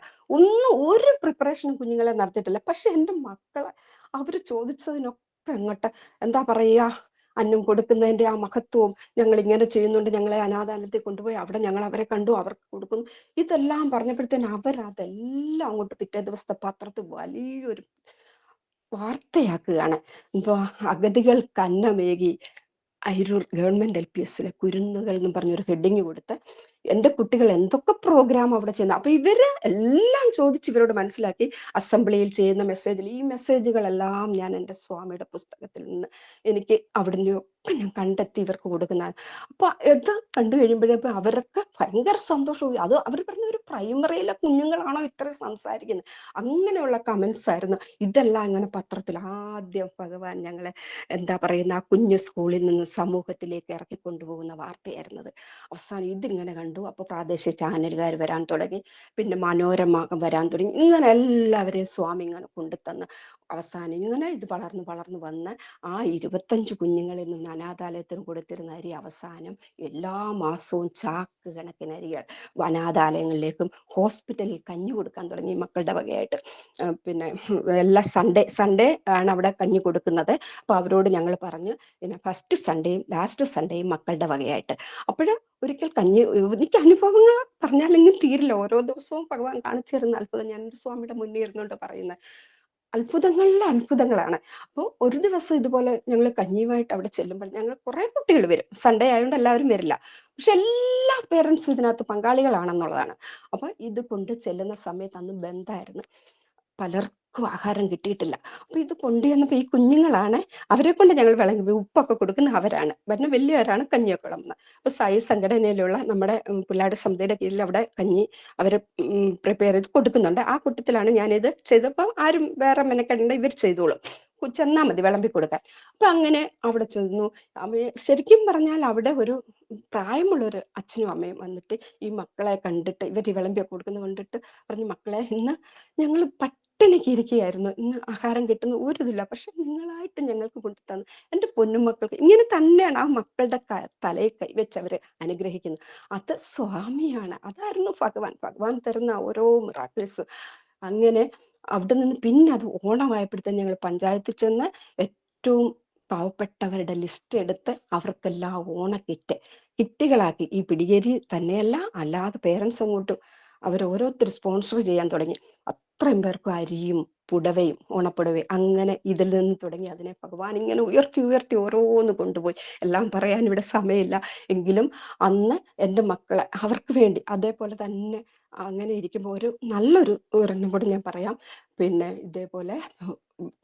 ഒരു പ്രിപ്പറേഷനും കുഞ്ഞുങ്ങളെ നടത്തിയിട്ടില്ല. പക്ഷെ എൻ്റെ മക്കളെ അവര് ചോദിച്ചതിനൊക്കെ അങ്ങോട്ട് എന്താ പറയാ, അന്നം കൊടുക്കുന്നതിന്റെ ആ മഹത്വവും, ഞങ്ങൾ ഇങ്ങനെ ചെയ്യുന്നുണ്ട്, ഞങ്ങളെ അനാഥാലയത്തിൽ കൊണ്ടുപോയി അവിടെ ഞങ്ങൾ അവരെ കണ്ടു, അവർക്ക് കൊടുക്കുന്നു, ഇതെല്ലാം പറഞ്ഞപ്പോഴത്തേന് അവരതെല്ലാം അങ്ങോട്ട് പിറ്റേ ദിവസത്തെ പത്രത്തിൽ വലിയൊരു വാർത്തയാക്കുകയാണ്. ഇപ്പൊ അഗതികൾക്ക് അന്നമേകി അയിരൂർ ഗവൺമെന്റ് LPSലെ കുരുന്നുകൾ എന്നും പറഞ്ഞൊരു ഹെഡിങ് കൊടുത്ത് എൻ്റെ കുട്ടികൾ എന്തൊക്കെ പ്രോഗ്രാം അവിടെ ചെയ്യുന്നത്. അപ്പൊ ഇവര് എല്ലാം ചോദിച്ച് ഇവരോട് മനസ്സിലാക്കി അസംബ്ലിയിൽ ചെയ്യുന്ന മെസ്സേജിൽ ഈ മെസ്സേജുകളെല്ലാം ഞാൻ എൻ്റെ സ്വാമിയുടെ പുസ്തകത്തിൽ നിന്ന് എനിക്ക് അവിടുന്ന് ഒക്കെ ഞാൻ കണ്ടെത്തി ഇവർക്ക് കൊടുക്കുന്നതാണ്. അപ്പൊ ഇത് കണ്ടു കഴിയുമ്പോഴേക്കും അവരൊക്കെ ഭയങ്കര സന്തോഷവും. അത് അവർ പറഞ്ഞ ഒരു പ്രൈമറിയിലെ കുഞ്ഞുങ്ങളാണോ ഇത്ര സംസാരിക്കുന്നത്, അങ്ങനെയുള്ള കമന്റ്സ് ആയിരുന്നു. ഇതെല്ലാം ഇങ്ങനെ പത്രത്തിൽ ആദ്യം ഭഗവാൻ ഞങ്ങളെ എന്താ പറയുന്ന ആ കുഞ്ഞു സ്കൂളിൽ നിന്ന് സമൂഹത്തിലേക്ക് ഇറക്കി കൊണ്ടുപോകുന്ന വാർത്തയായിരുന്നത്. അവസാനം ഇതിങ്ങനെ കണ്ടു. അപ്പൊ പ്രാദേശിക ചാനലുകാർ വരാൻ തുടങ്ങി, പിന്നെ മനോരമ വരാൻ തുടങ്ങി. ഇങ്ങനെ എല്ലാവരെയും സ്വാമി ഇങ്ങനെ കൊണ്ടുതന്ന് അവസാനം ഇങ്ങനെ ഇത് വളർന്നു വന്ന് ആ 25 കുഞ്ഞുങ്ങളിൽ നിന്ന് അനാഥാലയത്തിന് കൊടുത്തിരുന്ന അരി അവസാനം എല്ലാ മാസവും ചാക്ക് കണക്കിന് അരികൾ അനാഥാലയങ്ങളിലേക്കും ഹോസ്പിറ്റലിൽ കഞ്ഞി കൊടുക്കാൻ തുടങ്ങി മക്കളുടെ വകയായിട്ട്. പിന്നെ എല്ലാ സൺഡേ ആണ് അവിടെ കഞ്ഞി കൊടുക്കുന്നത്. അപ്പൊ അവരോട് ഞങ്ങൾ പറഞ്ഞു പിന്നെ ഫസ്റ്റ് സൺഡേയും ലാസ്റ്റ് സൺഡേയും മക്കളുടെ വകയായിട്ട്. അപ്പോഴ് ഒരിക്കൽ കഞ്ഞി, എനിക്ക് അനുഭവങ്ങൾ പറഞ്ഞാലെങ്കിൽ തീരില്ല. ഓരോ ദിവസവും ഭഗവാൻ കാണിച്ചു തരുന്ന അത്ഭുതം ഞാൻ എൻ്റെ സ്വാമിയുടെ മുന്നിൽ ഇരുന്നുകൊണ്ട് പറയുന്നത് അത്ഭുതങ്ങളിലെ അത്ഭുതങ്ങളാണ്. അപ്പോൾ ഒരു ദിവസം ഇതുപോലെ ഞങ്ങൾ കഞ്ഞിയുമായിട്ട് അവിടെ ചെല്ലുമ്പോൾ ഞങ്ങൾ കുറെ കുട്ടികൾ വരും. സൺഡേ ആയതുകൊണ്ട് എല്ലാവരും വരില്ല, പക്ഷെ എല്ലാ പേരൻസും ഇതിനകത്ത് പങ്കാളികളാണെന്നുള്ളതാണ്. അപ്പൊ ഇത് കൊണ്ട് ചെല്ലുന്ന സമയത്ത് അന്ന് ബന്ധായിരുന്നു, പലർക്കും ആഹാരം കിട്ടിയിട്ടില്ല. അപ്പൊ ഇത് കൊണ്ടുവന്നപ്പോ ഈ കുഞ്ഞുങ്ങളാണ്, അവരെ കൊണ്ട് ഞങ്ങൾ വിളങ്ങി ഉപ്പൊക്കെ കൊടുക്കുന്ന അവരാണ്, പിന്നെ വലിയവരാണ് കഞ്ഞിയൊക്കെ വിളമ്പുന്നത്. അപ്പൊ സായി സംഘടനയിലുള്ള നമ്മുടെ പിള്ളേരുടെ സമിതിയുടെ കീഴിൽ അവിടെ കഞ്ഞി അവര് പ്രിപ്പയർ ചെയ്ത് കൊടുക്കുന്നുണ്ട്. ആ കൂട്ടത്തിലാണ് ഞാനിത് ചെയ്തപ്പോ ആരും വേറെ മെനക്കെടേണ്ട, ഇവർ ചെയ്തോളും, ചെന്നാ മതി വിളമ്പി കൊടുക്കാൻ. അപ്പൊ അങ്ങനെ അവിടെ ചെന്നു. ശരിക്കും പറഞ്ഞാൽ അവിടെ ഒരു പ്രായമുള്ളൊരു അച്ഛനും അമ്മയും വന്നിട്ട് ഈ മക്കളെ കണ്ടിട്ട്, ഇവർ വിളമ്പിയൊക്കെ കൊടുക്കുന്നത് കണ്ടിട്ട് പറഞ്ഞു, മക്കളെ ഇന്ന് ഞങ്ങൾ പട്ടിണിക്ക് ഇരിക്കുകയായിരുന്നു, ഇന്ന് ആഹാരം കിട്ടുന്ന ഒരു ഇതില്ല, പക്ഷെ നിങ്ങളായിട്ട് ഞങ്ങൾക്ക് കൊണ്ടുതന്നു എൻ്റെ പൊന്നുമക്കൾക്ക്. ഇങ്ങനെ തന്നെയാണ് ആ മക്കളുടെ തലയിൽ കൈവച്ചവര് അനുഗ്രഹിക്കുന്നത്. അത് സ്വാമിയാണ്, അതായിരുന്നു ഭഗവാൻ തരുന്ന ഓരോ മിറാക്കിൾസ്. അങ്ങനെ അവിടെ നിന്ന് പിന്നെ അത് ഓണമായപ്പോഴത്തേന് ഞങ്ങൾ പഞ്ചായത്തിൽ ചെന്ന് ഏറ്റവും പാവപ്പെട്ടവരുടെ ലിസ്റ്റ് എടുത്ത് അവർക്കെല്ലാം കിറ്റുകളാക്കി. ഈ പിടിയേരി തന്നെയല്ല, അല്ലാതെ പേരൻസ് അങ്ങോട്ടും ഓരോരുത്തർ സ്പോൺസർ ചെയ്യാൻ തുടങ്ങി. അത്രയും പേർക്കും അരിയും പുടവയും ഓണപ്പുടവയും അങ്ങനെ ഇതിൽ നിന്ന് തുടങ്ങി അതിനെ ഭഗവാൻ ഇങ്ങനെ ഉയർത്തി ഓരോന്ന് കൊണ്ടുപോയി. എല്ലാം പറയാൻ ഇവിടെ സമയമില്ല. എങ്കിലും അന്ന് എൻ്റെ മക്കളെ അവർക്ക് വേണ്ടി അതേപോലെ തന്നെ അങ്ങനെ ഇരിക്കുമ്പോൾ ഒരു നല്ലൊരു ഒരെണ്ണം കൂടി ഞാൻ പറയാം. പിന്നെ ഇതേപോലെ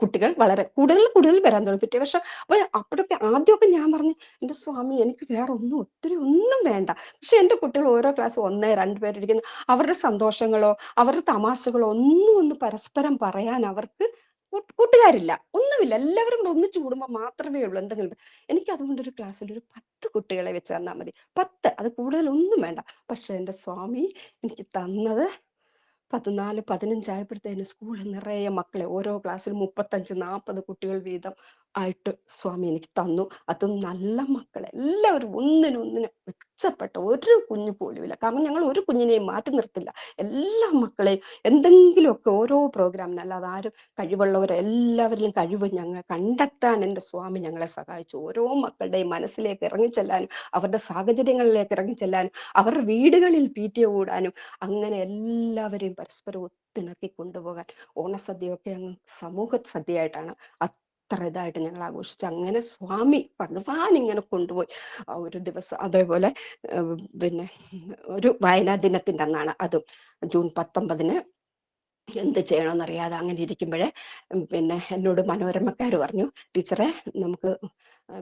കുട്ടികൾ വളരെ കൂടുതൽ വരാൻ തുടങ്ങി പിറ്റേ വർഷം. അപ്പൊ അപ്പോഴൊക്കെ ആദ്യമൊക്കെ ഞാൻ പറഞ്ഞു, എന്റെ സ്വാമി എനിക്ക് വേറെ ഒത്തിരി ഒന്നും വേണ്ട. പക്ഷെ എന്റെ കുട്ടികൾ ഓരോ ക്ലാസ് 1-2 പേരിരിക്കുന്നു. അവരുടെ സന്തോഷങ്ങളോ അവരുടെ തമാശകളോ ഒന്ന് പരസ്പരം പറയാൻ അവർക്ക് കൂട്ടുകാരില്ല, ഒന്നുമില്ല. എല്ലാവരും കൂടെ ഒന്നിച്ചു കൂടുമ്പോൾ മാത്രമേ ഉള്ളൂ എന്തെങ്കിലും. എനിക്ക് അതുകൊണ്ട് ഒരു ക്ലാസ്സിൽ ഒരു 10 കുട്ടികളെ വെച്ച് തന്നാൽ മതി, 10, അത് കൂടുതലൊന്നും വേണ്ട. പക്ഷെ എന്റെ സ്വാമി എനിക്ക് തന്നത് 14-15 ആയപ്പോഴത്തേന് സ്കൂളിൽ നിറയെ മക്കളെ, ഓരോ ക്ലാസ്സിൽ 35-40 കുട്ടികൾ വീതം ആയിട്ട് സ്വാമി എനിക്ക് തന്നു. അതും നല്ല മക്കളെ, എല്ലാവരും ഒന്നിനൊന്നിന് മെച്ചപ്പെട്ട ഒരു കുഞ്ഞു പോലും ഇല്ല. കാരണം ഞങ്ങൾ ഒരു കുഞ്ഞിനെയും മാറ്റി നിർത്തില്ല. എല്ലാ മക്കളെയും എന്തെങ്കിലുമൊക്കെ ഓരോ പ്രോഗ്രാമിന്, അല്ലാതെ ആരും കഴിവുള്ളവരെ എല്ലാവരിലും കഴിവ് ഞങ്ങൾ കണ്ടെത്താൻ എൻ്റെ സ്വാമി ഞങ്ങളെ സഹായിച്ചു. ഓരോ മക്കളുടെയും മനസ്സിലേക്ക് ഇറങ്ങിച്ചെല്ലാനും അവരുടെ സാഹചര്യങ്ങളിലേക്ക് ഇറങ്ങിച്ചെല്ലാനും അവരുടെ വീടുകളിൽ PTA കൂടാനും അങ്ങനെ എല്ലാവരെയും പരസ്പരം ഒത്തിണക്കി കൊണ്ടുപോകാൻ ഓണസദ്യയൊക്കെ അങ്ങ് സമൂഹ സദ്യയായിട്ടാണ് അത്ര ഇതായിട്ട് ഞങ്ങൾ ആഘോഷിച്ചു. അങ്ങനെ സ്വാമി ഭഗവാൻ ഇങ്ങനെ കൊണ്ടുപോയി. ഒരു ദിവസം അതേപോലെ പിന്നെ ഒരു വായനാ ദിനത്തിന്റെ അന്നാണ്, അതും ജൂൺ 19-ന് എന്ത് ചെയ്യണമെന്നറിയാതെ അങ്ങനെ ഇരിക്കുമ്പോഴേ പിന്നെ എന്നോട് മനോരമക്കാർ പറഞ്ഞു, ടീച്ചറെ നമുക്ക്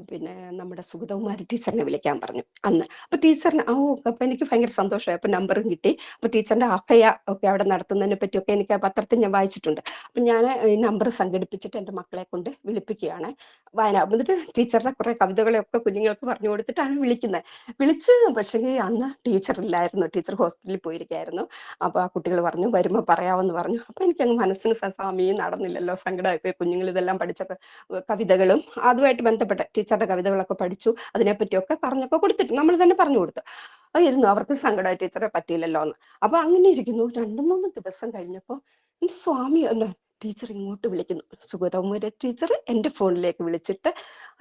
പിന്നെ നമ്മുടെ സുഗതകുമാരി ടീച്ചറിനെ വിളിക്കാൻ പറഞ്ഞു അന്ന്. അപ്പൊ ടീച്ചറിന് അപ്പൊ എനിക്ക് ഭയങ്കര സന്തോഷമായി. അപ്പൊ നമ്പറും കിട്ടി. അപ്പൊ ടീച്ചറിന്റെ അഭയ ഒക്കെ അവിടെ നടത്തുന്നതിനെ പറ്റിയൊക്കെ എനിക്ക് പത്രത്തിൽ ഞാൻ വായിച്ചിട്ടുണ്ട്. അപ്പൊ ഞാൻ ഈ നമ്പർ സംഘടിപ്പിച്ചിട്ട് എൻ്റെ മക്കളെ കൊണ്ട് വിളിപ്പിക്കുകയാണ്. എന്നിട്ട് ടീച്ചറുടെ കുറെ കവിതകളെയൊക്കെ കുഞ്ഞുങ്ങൾക്ക് പറഞ്ഞു കൊടുത്തിട്ടാണ് വിളിക്കുന്നത്. വിളിച്ച് പക്ഷേ അന്ന് ടീച്ചർ ഇല്ലായിരുന്നു, ടീച്ചർ ഹോസ്പിറ്റലിൽ പോയിരിക്കുകയായിരുന്നു. അപ്പൊ ആ കുട്ടികൾ പറഞ്ഞു വരുമ്പോൾ പറയാമെന്ന് പറഞ്ഞു. അപ്പൊ എനിക്കങ്ങ് മനസ്സിന് സ്വാമി നടന്നില്ലല്ലോ, സങ്കടമായിപ്പോയി. കുഞ്ഞുങ്ങൾ ഇതെല്ലാം പഠിച്ചൊക്കെ കവിതകളും അതുമായിട്ട് ബന്ധപ്പെട്ട ടീച്ചറുടെ കവിതകളൊക്കെ പഠിച്ചു, അതിനെപ്പറ്റിയൊക്കെ പറഞ്ഞൊക്കെ കൊടുത്തിട്ട് നമ്മൾ തന്നെ പറഞ്ഞു കൊടുത്തു. ഇരുന്നു, അവർക്ക് സങ്കടമായി, ടീച്ചറെ പറ്റിയില്ലല്ലോ എന്ന്. അപ്പൊ അങ്ങനെ ഇരിക്കുന്നു. 2-3 ദിവസം കഴിഞ്ഞപ്പോൾ എന്റെ സ്വാമി അല്ല ടീച്ചർ ഇങ്ങോട്ട് വിളിക്കുന്നു. സുഗതകുമാരി ടീച്ചർ എൻ്റെ ഫോണിലേക്ക് വിളിച്ചിട്ട്,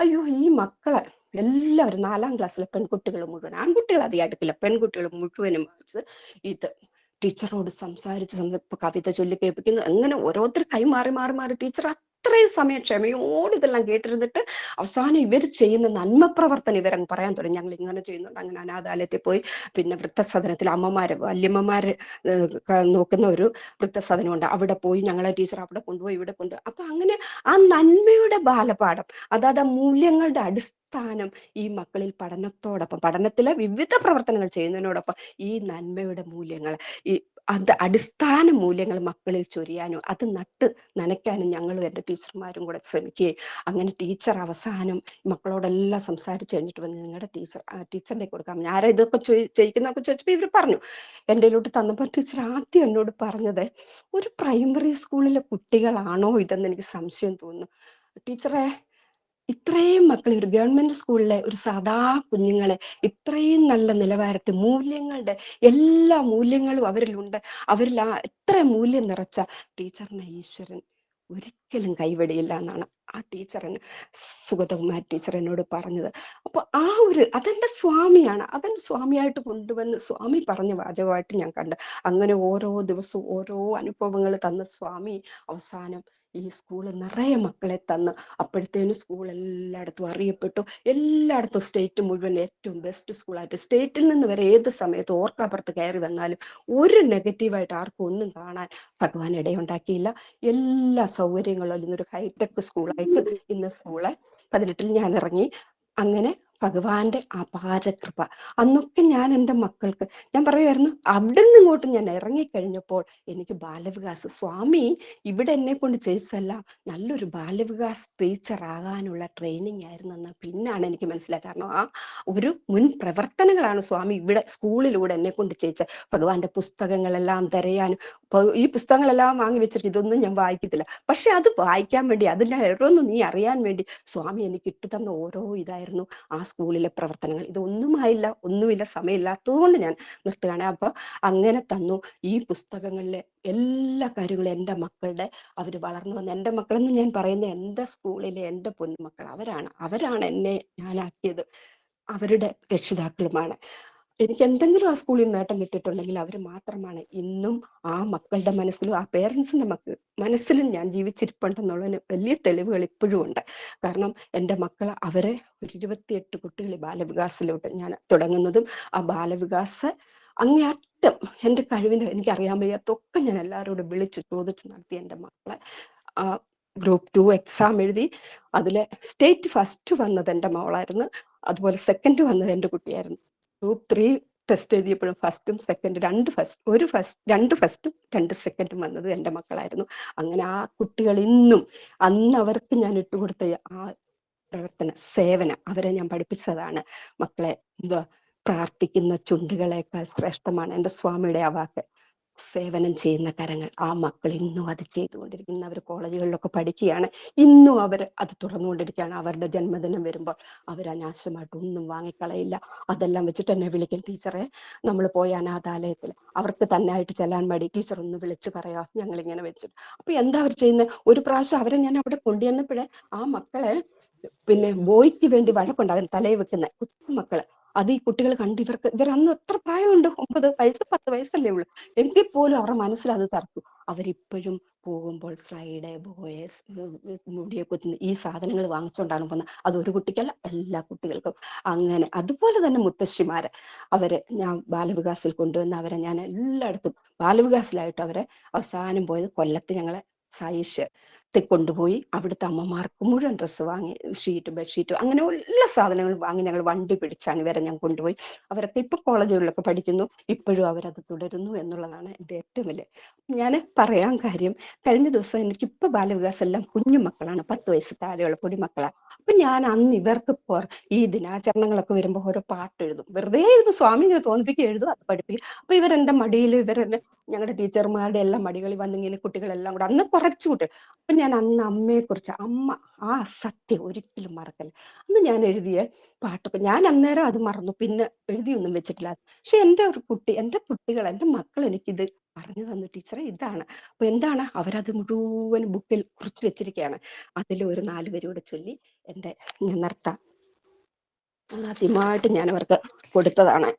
അയ്യോ ഈ മക്കളെ എല്ലാവരും 4-ാം ക്ലാസ്സിലെ പെൺകുട്ടികൾ മുഴുവൻ, ആൺകുട്ടികൾ അധികം അടുക്കില്ല, പെൺകുട്ടികൾ മുഴുവനും ഇത് ടീച്ചറോട് സംസാരിച്ച് കവിത ചൊല്ലി കേൾപ്പിക്കുന്നു. അങ്ങനെ ഓരോരുത്തർ കൈമാറി മാറി മാറി ടീച്ചർ അത്രയും സമയം ക്ഷമയോട് ഇതെല്ലാം കേട്ടിരുന്നിട്ട് അവസാനം ഇവർ ചെയ്യുന്ന നന്മ പ്രവർത്തനം ഇവരങ്ങ് പറയാൻ തുടങ്ങി. ഞങ്ങൾ ഇങ്ങനെ ചെയ്യുന്നുണ്ട്, അങ്ങനെ അനാഥാലയത്തിൽ പോയി, പിന്നെ വൃദ്ധസദനത്തിൽ അമ്മമാര് വല്യമ്മമാര് നോക്കുന്ന ഒരു വൃദ്ധസദനമുണ്ട്, അവിടെ പോയി ഞങ്ങളെ ടീച്ചർ അവിടെ കൊണ്ടുപോയി ഇവിടെ കൊണ്ടുപോയി. അപ്പൊ അങ്ങനെ ആ നന്മയുടെ ബാലപാഠം, അതായത് മൂല്യങ്ങളുടെ അടിസ്ഥാനം ഈ മക്കളിൽ പഠനത്തിലെ വിവിധ പ്രവർത്തനങ്ങൾ ചെയ്യുന്നതിനോടൊപ്പം ഈ നന്മയുടെ മൂല്യങ്ങൾ, ഈ അടിസ്ഥാന മൂല്യങ്ങൾ മക്കളിൽ ചൊരിയാനും അത് നട്ട് നനയ്ക്കാനും ഞങ്ങളും എൻ്റെ ടീച്ചർമാരും കൂടെ ശ്രമിക്കുകയും അങ്ങനെ ടീച്ചർ അവസാനം മക്കളോടെല്ലാം സംസാരിച്ച് കഴിഞ്ഞിട്ട് വന്ന് നിങ്ങളുടെ ടീച്ചറിനെ കൊടുക്കാം, ആരാ ഇതൊക്കെ ചെയ്യിക്കുന്നൊക്കെ ചോദിച്ചപ്പോൾ ഇവർ പറഞ്ഞു. എൻ്റെ കയ്യിലോട്ട് തന്നപ്പോൾ ടീച്ചർ ആദ്യം എന്നോട് പറഞ്ഞത്, ഒരു പ്രൈമറി സ്കൂളിലെ കുട്ടികളാണോ ഇതെന്ന് എനിക്ക് സംശയം തോന്നുന്നു ടീച്ചറെ. ഇത്രയും മക്കളെ, ഒരു ഗവൺമെന്റ് സ്കൂളിലെ ഒരു സാധാ കുഞ്ഞുങ്ങളെ ഇത്രയും നല്ല നിലവാരത്തിൽ മൂല്യങ്ങളുടെ എല്ലാ മൂല്യങ്ങളും അവരിലുണ്ട്, അവരിൽ എത്ര മൂല്യം നിറച്ച ടീച്ചറിനെ ഈശ്വരൻ ഒരിക്കലും കൈവെടിയില്ല എന്നാണ് ആ ടീച്ചറിന് സുഗതകുമാരി ടീച്ചർ എന്നോട് പറഞ്ഞത്. അപ്പൊ അതെന്റെ സ്വാമിയാണ്, അതെന്റെ സ്വാമിയായിട്ട് കൊണ്ടുവന്ന് സ്വാമി പറഞ്ഞ വാചകമായിട്ട് ഞാൻ കണ്ട്. അങ്ങനെ ഓരോ ദിവസവും ഓരോ അനുഭവങ്ങൾ തന്ന സ്വാമി അവസാനം ഈ സ്കൂള് നിറയെ മക്കളെ തന്ന് അപ്പോഴത്തേനും സ്കൂൾ എല്ലായിടത്തും അറിയപ്പെട്ടു. എല്ലായിടത്തും സ്റ്റേറ്റ് മുഴുവൻ ഏറ്റവും ബെസ്റ്റ് സ്കൂളായിട്ട്, സ്റ്റേറ്റിൽ നിന്ന് വരെ ഏത് സമയത്ത് ഓർക്കാപ്പുറത്ത് കയറി വന്നാലും ഒരു നെഗറ്റീവായിട്ട് ആർക്കും ഒന്നും കാണാൻ ഭഗവാൻ ഇടയുണ്ടാക്കിയില്ല. എല്ലാ സൗകര്യങ്ങളും ഇന്നൊരു ഹൈടെക് സ്കൂളായിട്ട് ഇന്ന് സ്കൂള് 18-ൽ ഞാൻ ഇറങ്ങി. അങ്ങനെ ഭഗവാന്റെ അപാരകൃപ. അന്നൊക്കെ ഞാൻ എൻ്റെ മക്കൾക്ക് ഞാൻ പറയുമായിരുന്നു, അവിടെ നിന്ന് ഇങ്ങോട്ട് ഞാൻ ഇറങ്ങിക്കഴിഞ്ഞപ്പോൾ എനിക്ക് ബാലവികാസ് സ്വാമി ഇവിടെ എന്നെ കൊണ്ട് ചെയ്യിച്ചല്ല, നല്ലൊരു ബാലവികാസ് ടീച്ചർ ആകാനുള്ള ട്രെയിനിങ് ആയിരുന്നെന്ന് പിന്നാണ് എനിക്ക് മനസ്സിലായത്. കാരണം ആ ഒരു മുൻ പ്രവർത്തനങ്ങളാണ് സ്വാമി ഇവിടെ സ്കൂളിലൂടെ എന്നെ കൊണ്ട് ചെയ്യിച്ച. ഭഗവാന്റെ പുസ്തകങ്ങളെല്ലാം തിരയാനും, ഈ പുസ്തകങ്ങളെല്ലാം വാങ്ങി വെച്ചിട്ട് ഇതൊന്നും ഞാൻ വായിക്കത്തില്ല, പക്ഷെ അത് വായിക്കാൻ വേണ്ടി അതിൻ്റെ ഓരോന്നും നീ അറിയാൻ വേണ്ടി സ്വാമി എനിക്ക് ഇട്ടു തന്ന ഓരോ ഇതായിരുന്നു ആ സ്കൂളിലെ പ്രവർത്തനങ്ങൾ. ഇതൊന്നുമായില്ല, ഒന്നുമില്ല, സമയമില്ലാത്തതുകൊണ്ട് ഞാൻ നിർത്തുകയാണ്. അപ്പൊ അങ്ങനെ തന്നു ഈ പുസ്തകങ്ങളിലെ എല്ലാ കാര്യങ്ങളും എൻ്റെ മക്കളുടെ, അവർ വളർന്നു വന്ന എൻ്റെ മക്കളെന്ന് ഞാൻ പറയുന്ന എൻ്റെ സ്കൂളിലെ എൻ്റെ പൊന്നുമക്കൾ അവരാണ് എന്നെ ഞാനാക്കിയത്, അവരുടെ രക്ഷിതാക്കളുമാണ്. എനിക്ക് എന്തെങ്കിലും ആ സ്കൂളിൽ നേട്ടം കിട്ടിയിട്ടുണ്ടെങ്കിൽ അവർ മാത്രമാണ് ഇന്നും ആ മക്കളുടെ മനസ്സിലും ആ പേരൻസിന്റെ മനസ്സിലും ഞാൻ ജീവിച്ചിരിപ്പുണ്ടെന്നുള്ളതിന് വലിയ തെളിവുകൾ ഇപ്പോഴും ഉണ്ട്. കാരണം എൻ്റെ അവരെ ഒരു 28 കുട്ടികളെ ബാലവികാസിലോട്ട് ഞാൻ തുടങ്ങുന്നതും ആ ബാലവികാസ് അങ്ങേയറ്റം എൻ്റെ കഴിവിന് എനിക്കറിയാൻ വയ്യാത്തൊക്കെ ഞാൻ എല്ലാവരോടും വിളിച്ച് ചോദിച്ച് നടത്തി എൻ്റെ മക്കളെ. ഗ്രൂപ്പ് 2 എക്സാം എഴുതി. അതിലെ സ്റ്റേറ്റ് ഫസ്റ്റ് വന്നത് എൻ്റെ മോളായിരുന്നു. അതുപോലെ സെക്കൻഡ് വന്നത് എൻ്റെ കുട്ടിയായിരുന്നു. ഗ്രൂപ്പ് 3 ടെസ്റ്റ് എഴുതിയപ്പോഴും ഫസ്റ്റും സെക്കൻഡ് രണ്ട് ഫസ്റ്റും 2 സെക്കൻഡും വന്നത് എൻ്റെ മക്കളായിരുന്നു. അങ്ങനെ ആ കുട്ടികൾ ഇന്നും അന്ന് അവർക്ക് ഞാൻ ഇട്ടുകൊടുത്ത ആ പ്രവർത്തന സേവനം അവരെ ഞാൻ പഠിപ്പിച്ചതാണ്. മക്കളെ, എന്താ, പ്രാർത്ഥിക്കുന്ന ചുണ്ടുകളേക്കാൾ ശ്രേഷ്ഠമാണ് എൻ്റെ സ്വാമിയുടെ ആ വാക്ക്. സേവനം ചെയ്യുന്ന കരങ്ങൾ. ആ മക്കൾ ഇന്നും അത് ചെയ്തുകൊണ്ടിരിക്കുന്ന, അവർ കോളേജുകളിലൊക്കെ പഠിക്കുകയാണ്. ഇന്നും അവർ അത് തുറന്നുകൊണ്ടിരിക്കുകയാണ്. അവരുടെ ജന്മദിനം വരുമ്പോൾ അവർ അനാവശ്യമായിട്ട് ഒന്നും വാങ്ങിക്കളയില്ല. അതെല്ലാം വെച്ചിട്ട് എന്നെ വിളിക്കും, ടീച്ചറെ നമ്മൾ പോയ അനാഥാലയത്തിൽ അവർക്ക് തന്നെയായിട്ട് ചെല്ലാൻ മടി, ടീച്ചർ ഒന്ന് വിളിച്ച് പറയാ, ഞങ്ങൾ ഇങ്ങനെ വെച്ചിട്ട്. അപ്പൊ എന്താ അവർ ചെയ്യുന്നത്? ഒരു പ്രാവശ്യം അവരെ ഞാൻ അവിടെ കൊണ്ടുവന്നപ്പോഴേ ആ മക്കളെ പിന്നെ ബോയ്ക്ക് വേണ്ടി വഴക്കുണ്ട്, അതിന് തലയിൽ വെക്കുന്ന കുഞ്ഞുമക്കള്. അത് ഈ കുട്ടികൾ കണ്ട് ഇവർ അന്ന് എത്ര പ്രായമുണ്ട്, 9 വയസ്സ് 10 വയസ്സല്ലേ ഉള്ളൂ. എങ്കിൽ പോലും അവരുടെ മനസ്സിൽ അത് തറച്ചു. അവരിപ്പോഴും പോകുമ്പോൾ സ്ലൈഡ്, ബോയസ്, മുടിയെ കുത്തുന്ന ഈ സാധനങ്ങൾ വാങ്ങിച്ചുകൊണ്ടാണ് പോകുന്നത്. അതൊരു കുട്ടിക്കല്ല, എല്ലാ കുട്ടികൾക്കും. അങ്ങനെ അതുപോലെ തന്നെ മുത്തശ്ശിമാരെ അവരെ ഞാൻ ബാലവികാസിൽ കൊണ്ടുവന്ന് അവരെ ഞാൻ എല്ലായിടത്തും ബാലവികാസിലായിട്ട് അവരെ അവസാനം പോയത് കൊല്ലത്ത് ഞങ്ങളെ സായിഷ് കൊണ്ടുപോയി അവിടുത്തെ അമ്മമാർക്ക് മുഴുവൻ ഡ്രസ്സ് വാങ്ങി, ബെഡ്ഷീറ്റ് അങ്ങനെ എല്ലാ സാധനങ്ങളും വാങ്ങി ഞങ്ങൾ വണ്ടി പിടിച്ചാണ് ഇവരെ ഞാൻ കൊണ്ടുപോയി. അവരൊക്കെ ഇപ്പൊ കോളേജുകളിലൊക്കെ പഠിക്കുന്നു. ഇപ്പോഴും അവരത് തുടരുന്നു എന്നുള്ളതാണ് എൻ്റെ ഏറ്റവും വലിയ ഞാൻ പറയാൻ കാര്യം. കഴിഞ്ഞ ദിവസം എനിക്കിപ്പോ ബാലവികാസം എല്ലാം കുഞ്ഞുമക്കളാണ്, 10 വയസ്സ് താഴെയുള്ള പൊടിമക്കളാണ്. അപ്പൊ ഞാൻ അന്ന് ഇവർക്ക് ഈ ദിനാചരണങ്ങളൊക്കെ വരുമ്പോൾ ഓരോ പാട്ട് എഴുതും, വെറുതെ എഴുതും, സ്വാമി ഇങ്ങനെ തോന്നിപ്പിക്കുക എഴുതും, അത് പഠിപ്പിക്കും. അപ്പൊ ഇവരെന്റെ മടിയിൽ, ഞങ്ങളുടെ ടീച്ചർമാരുടെ എല്ലാം മടികളിൽ വന്നിങ്ങനെ കുട്ടികളെല്ലാം കൂടെ, അന്ന് കുറച്ചു കുട്ടികൾ. അപ്പൊ ഞാൻ അന്ന് അമ്മയെ കുറിച്ച്, അമ്മ ആ സത്യം ഒരിക്കലും മറക്കല്ല. അന്ന് ഞാൻ എഴുതിയ പാട്ടൊക്കെ ഞാൻ അന്നേരം അത് മറന്നു, പിന്നെ എഴുതിയൊന്നും വെച്ചിട്ടില്ല. പക്ഷെ എൻ്റെ ഒരു കുട്ടി, എൻ്റെ കുട്ടികൾ, എൻ്റെ മക്കൾ എനിക്കിത് പറഞ്ഞു തന്നു, ടീച്ചറെ ഇതാണ്. അപ്പൊ എന്താണ്, അവരത് മുഴുവൻ ബുക്കിൽ കുറിച്ച് വെച്ചിരിക്കുകയാണ്. അതിൽ ഒരു 4 വരിയോടെ ചൊല്ലി എൻ്റെ നിർത്താം. ആദ്യമായിട്ട് ഞാൻ അവർക്ക് കൊടുത്തതാണ്.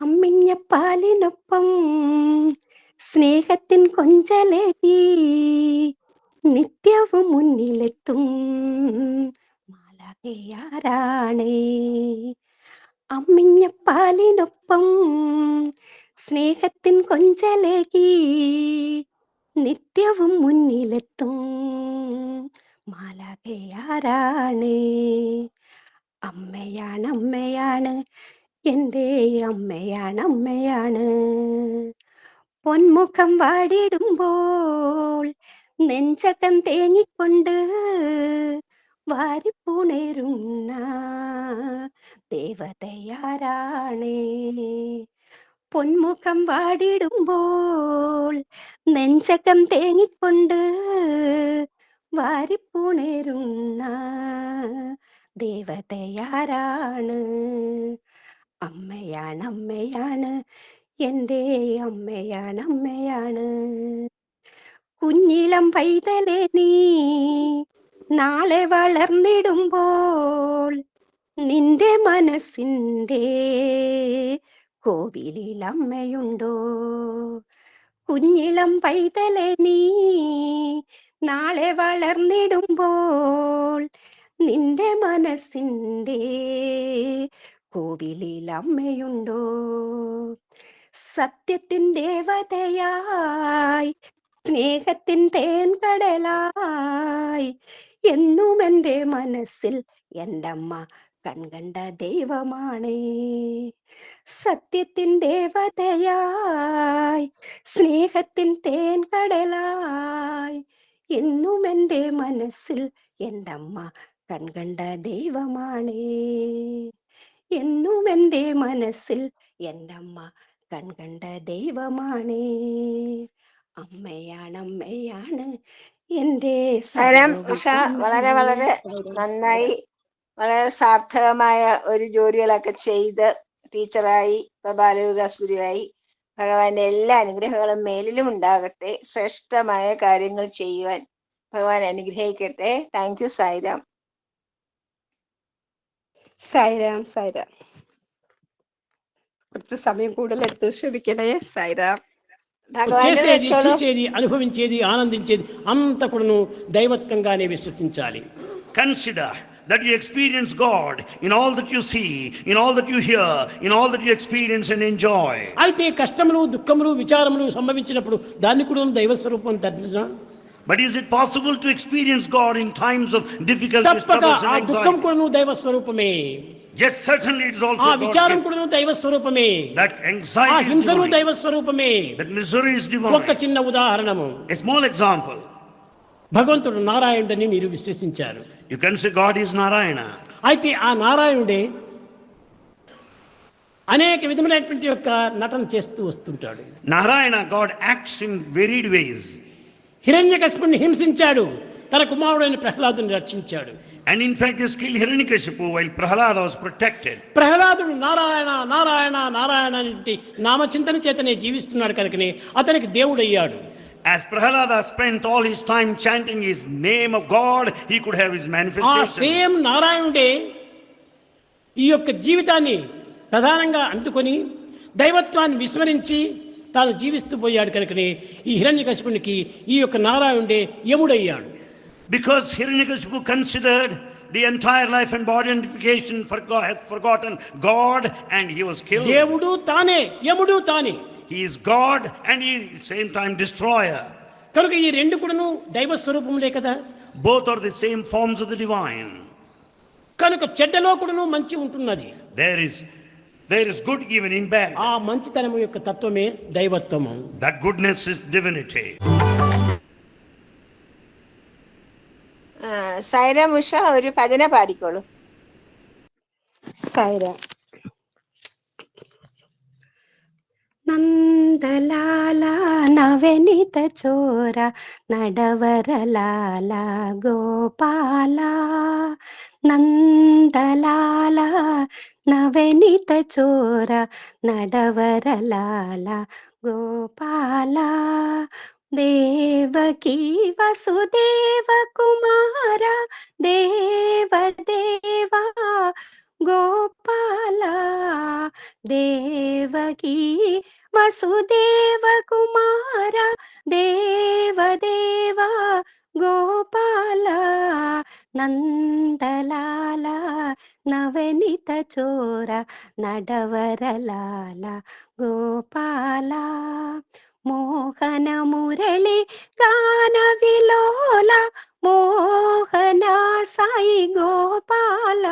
അമ്മിഞ്ഞ പാലിനൊപ്പം സ്നേഹത്തിൻ കൊഞ്ചലേകി നിത്യവും മുന്നിലെത്തും മാലാഖയാരാണേ. അമ്മിഞ്ഞ പാലിനൊപ്പം സ്നേഹത്തിൻ കൊഞ്ചലേകി നിത്യവും മുന്നിലെത്തും മാലാഖയാരാണേ. അമ്മയാണ്, അമ്മയാണ്, എൻ്റെ അമ്മയാണ്. പൊന്മുഖം വാടിടുമ്പോൾ നെഞ്ചകം തേങ്ങിക്കൊണ്ട് വാരിപ്പുണരുന്ന ദേവതയാരാണേ. പൊന്മുഖം വാടിടുമ്പോൾ നെഞ്ചകം തേങ്ങിക്കൊണ്ട് വാരിപ്പുണരുന്ന ദേവതയാരാണ്. അമ്മയാണ്, അമ്മയാണ്, എൻ്റെ അമ്മയാണ്. കുഞ്ഞിളം പൈതലേ നീ നാളെ വളർന്നിടുമ്പോൾ നിന്റെ മനസ്സിൻ്റെ കോവിലിൽ അമ്മയുണ്ടോ? കുഞ്ഞിളം പൈതലേ നീ നാളെ വളർന്നിടുമ്പോൾ നിന്റെ മനസ്സിൻ്റെ കോവിലിൽ അമ്മയുണ്ടോ? സത്യത്തിൻ ദേവതയായി, സ്നേഹത്തിൻ തേൻകടലായി, എന്നും എൻ്റെ മനസ്സിൽ എൻ്റെ അമ്മ കൺകണ്ട ദൈവമാണേ. സത്യത്തിൻ ദേവതയായി, സ്നേഹത്തിൻ തേൻകടലായി, എന്നും എൻ്റെ മനസ്സിൽ എൻ്റെ അമ്മ കൺകണ്ട ദൈവമാണേ. എന്നും എൻ്റെ മനസ്സിൽ എൻ്റെ അമ്മ കൺകണ്ട ദൈവമാണേ. അമ്മയാണ്, അമ്മയാണ്, എൻ്റെ സാരം ഉഷ, വളരെ വളരെ നന്നായി, വളരെ സാർത്ഥകമായ ഒരു ജോലികളൊക്കെ ചെയ്ത് ടീച്ചറായി, ഇപ്പൊ ബാലവികാസുരിയായി. ഭഗവാന്റെ എല്ലാ അനുഗ്രഹങ്ങളും മേലിലും ഉണ്ടാകട്ടെ. ശ്രേഷ്ഠമായ കാര്യങ്ങൾ ചെയ്യുവാൻ ഭഗവാൻ അനുഗ്രഹിക്കട്ടെ. Thank you Sairam. സായിരാം. കുറച്ച് സമയം കൂടുതൽ എടുത്ത് ക്ഷമിക്കണേ సాయిరాం. భగవాన్ చూసేది అనుభవించేది ఆనందించేది అంత కూడాను దైవత్వంగానే విశ్వసించాలి. Consider that you experience God in all that you see, in all that you hear, in all that you experience and enjoy. అయితే కష్టములు దుఃఖములు విచారములు సంభవించినప్పుడు దాన్ని కూడా దైవ స్వరూపం దర్శన. But is it possible to experience God in times of difficulties, తప్పక troubles ఆ and దుఃఖం anxiety? కూడా దైవ స్వరూపమే. Yes, certainly it is ఆ also విచారం God's gift. కూడా దైవ స్వరూపమే. That ఆ anxiety is హింసను divine. దైవ స్వరూపమే. That misery is ఒక్క divine. చిన్న ఉదాహరణము. A small example. భగవంతుడు నారాయణుడని మీరు విశ్వసించారు. You can say God is Narayana. అయితే ఆ నారాయణుడే అనేక విధములైనటువంటి యొక్క నటన చేస్తూ వస్తుంటాడు. Narayana, God acts in varied ways. హిరణ్యకశిపుని హింసించాడు, తన కుమారుడైన ప్రహ్లాదుని రక్షించాడు. And in fact, he killed Hiranyakashipu while Prahlada was protected. ప్రహ్లాదుడు నారాయణ నారాయణ నారాయణ అనే నామచింతన చేతనే జీవిస్తున్నాడు కనుకనే అతనికి దేవుడయ్యాడు. As Prahlada spent all his time chanting his name of God, he could have his ఆ manifestation. సేమ్ నారాయణుడే ఈ యొక్క జీవితాన్ని ప్రధానంగా అందుకొని దైవత్వాన్ని విస్మరించి తాను జీవిస్తూ పోయాడు కనుకనే ఈ హిరణ్యకశిపునికి ఈ యొక్క నారాయణుడే యముడయ్యాడు. Because Hiranyakashipu considered the entire life and body identification, has forgotten God, and he was killed. దేవుడు తానే, యముడు తానే. He is God and he is same time destroyer. కనుక ఈ రెండు కూడాను దైవ స్వరూపములే కదా. Both are the same forms of the divine. కనుక చెడ్డలో కూడాను మంచి ఉంటున్నది. There is good even in bad. ఆ మంచితనము యొక్క తత్వమే దైవత్వము. That goodness is divinity. Sairam Usha ഒരു ഭജന പാടിക്കോളൂ. സൈറം. ನಂದಲಾಲ ನವನಿತ ಚೋರ ನಡವರಲಾಲ ಗೋಪಾಲ. ನಂದಲಾಲ ನವನಿತ ಚೋರ ನಡವರಲಾಲ ಗೋಪಾಲ. ದೇವಕೀ ವಸುದೇವ ಕುಮಾರ ದೇವ ದೇವ ಗೋಪಾಲ. ದೇವಕೀ ವಸುದೇವ ಕುಮಾರ ದೇವ ದೇವ ಗೋಪಾಲ. ನಂದಲಾಲ ನವನಿತ ಚೋರ ನಡವರಲಾಲ ಗೋಪಾಲ. ಮೋಹನ ಮುರಳಿ ಗಾನ ವಿಲೋಲ ಮೋಹನ ಸಾಯಿ ಗೋಪಾಲ.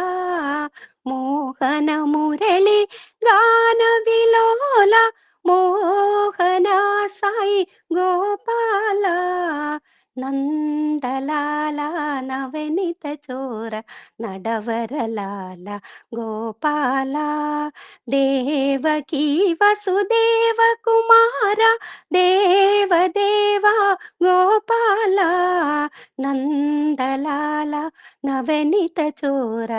ಮೋಹನ ಮುರಳಿ ಗಾನ ವಿಲೋಲ ಮೋಹನ ಸಾಯಿ ಗೋಪಾಲ. ನಂದಲಾಲ ನವನಿತ ಚೋರ ನಡವರಲಾಲ ಗೋಪಾಲ. ದೇವಕೀ ವಸುದೇವ ಕುಮಾರ ದೇವ ದೇವ ಗೋಪಾಲ. ನಂದಲಾಲ ನವನಿತ ಚೋರ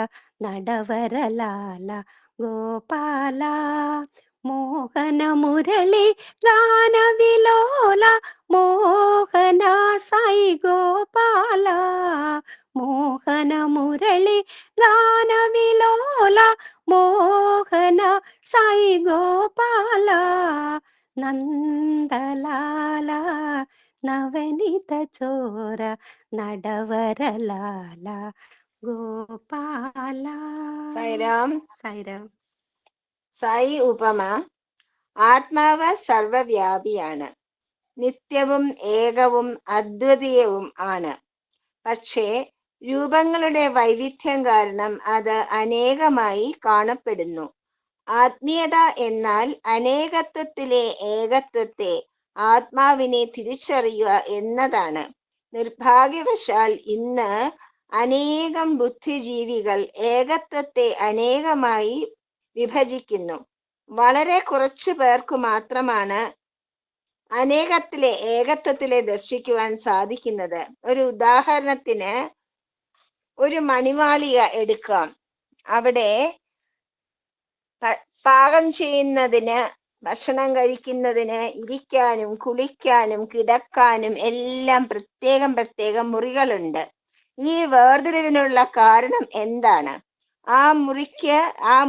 ನಡವರಲಾಲ ಗೋಪಾಲ. ಮೋಹನ ಮುರಳಿ ಗಾನ ವಿಲೋಲ ಮೋಹನ ಸಾಯಿ ಗೋಪಾಲ. ಮೋಹನ ಮುರಳಿ ಗಾನ ವಿಲೋಲ ಮೋಹನ ಸಾಯಿ ಗೋಪಾಲ. ನಂದಲಾಲ ನವನಿತ ಚೋರ ನಡವರಲಾಲ ಗೋಪಾಲ. സൈറാം. സൈറാം. സായി ഉപമ. ആത്മാവ് സർവവ്യാപിയാണ്, നിത്യവും ഏകവും അദ്വിതീയവും ആണ്. പക്ഷേ രൂപങ്ങളുടെ വൈവിധ്യം കാരണം അത് അനേകമായി കാണപ്പെടുന്നു. ആത്മീയത എന്നാൽ അനേകത്വത്തിലെ ഏകത്വത്തെ, ആത്മാവിനെ തിരിച്ചറിയുക എന്നതാണ്. നിർഭാഗ്യവശാൽ ഇന്ന് അനേകം ബുദ്ധിജീവികൾ ഏകത്വത്തെ അനേകമായി വിഭജിക്കുന്നു. വളരെ കുറച്ചു പേർക്ക് മാത്രമാണ് അനേകത്തിലെ ഏകത്വത്തിലെ ദർശിക്കുവാൻ സാധിക്കുന്നത്. ഒരു ഉദാഹരണത്തിന് ഒരു മണിമാളിക എടുക്കാം. അവിടെ പാകം ചെയ്യുന്നതിന്, ഭക്ഷണം കഴിക്കുന്നതിന്, ഇരിക്കാനും കുളിക്കാനും കിടക്കാനും എല്ലാം പ്രത്യേകം പ്രത്യേകം മുറികളുണ്ട്. ഈ വേർതിരിവിനുള്ള കാരണം എന്താണ്? ആ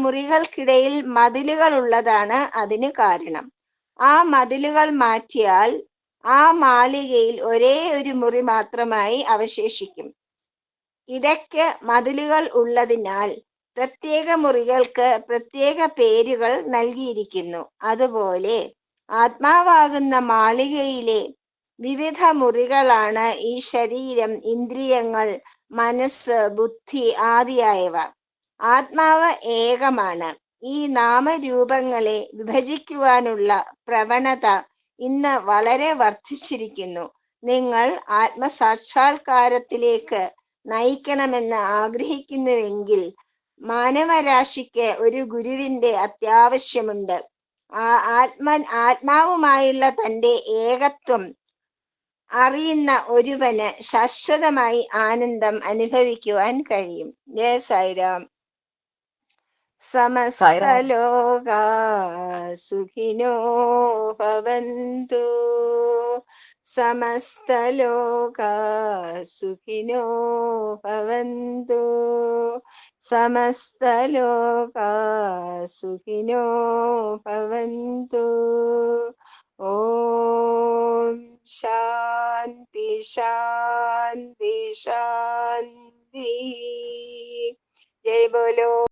മുറികൾക്കിടയിൽ മതിലുകൾ ഉള്ളതാണ് അതിന് കാരണം. ആ മതിലുകൾ മാറ്റിയാൽ ആ മാളികയിൽ ഒരേ ഒരു മുറി മാത്രമായി അവശേഷിക്കും. ഇടയ്ക്ക് മതിലുകൾ ഉള്ളതിനാൽ പ്രത്യേക മുറികൾക്ക് പ്രത്യേക പേരുകൾ നൽകിയിരിക്കുന്നു. അതുപോലെ ആത്മാവാകുന്ന മാളികയിലെ വിവിധ മുറികളാണ് ഈ ശരീരം, ഇന്ദ്രിയങ്ങൾ, മനസ്സ്, ബുദ്ധി ആദിയായവ. ആത്മാവ് ഏകമാണ്. ഈ നാമരൂപങ്ങളെ വിഭജിക്കുവാനുള്ള പ്രവണത ഇന്ന് വളരെ വർദ്ധിച്ചിരിക്കുന്നു. നിങ്ങൾ ആത്മസാക്ഷാത്കാരത്തിലേക്ക് നയിക്കണമെന്ന് ആഗ്രഹിക്കുന്നുവെങ്കിൽ മാനവരാശിക്ക് ഒരു ഗുരുവിന്റെ അത്യാവശ്യമുണ്ട്. ആത്മാവുമായുള്ള തന്റെ ഏകത്വം അറിയുന്ന ഒരുവന് ശാശ്വതമായി ആനന്ദം അനുഭവിക്കുവാൻ കഴിയും. ജയ സായിരാം. സമസ്തലോകാ സുഖിനോ ഭവന്തു. സമസ്തലോകാ സുഖിനോ ഭവന്തു. സമസ്തലോകാ സുഖിനോ ഭവന്തു. ഓം ശാന്തി ശാന്തി ശാന്തി. ജയ് ബോലോ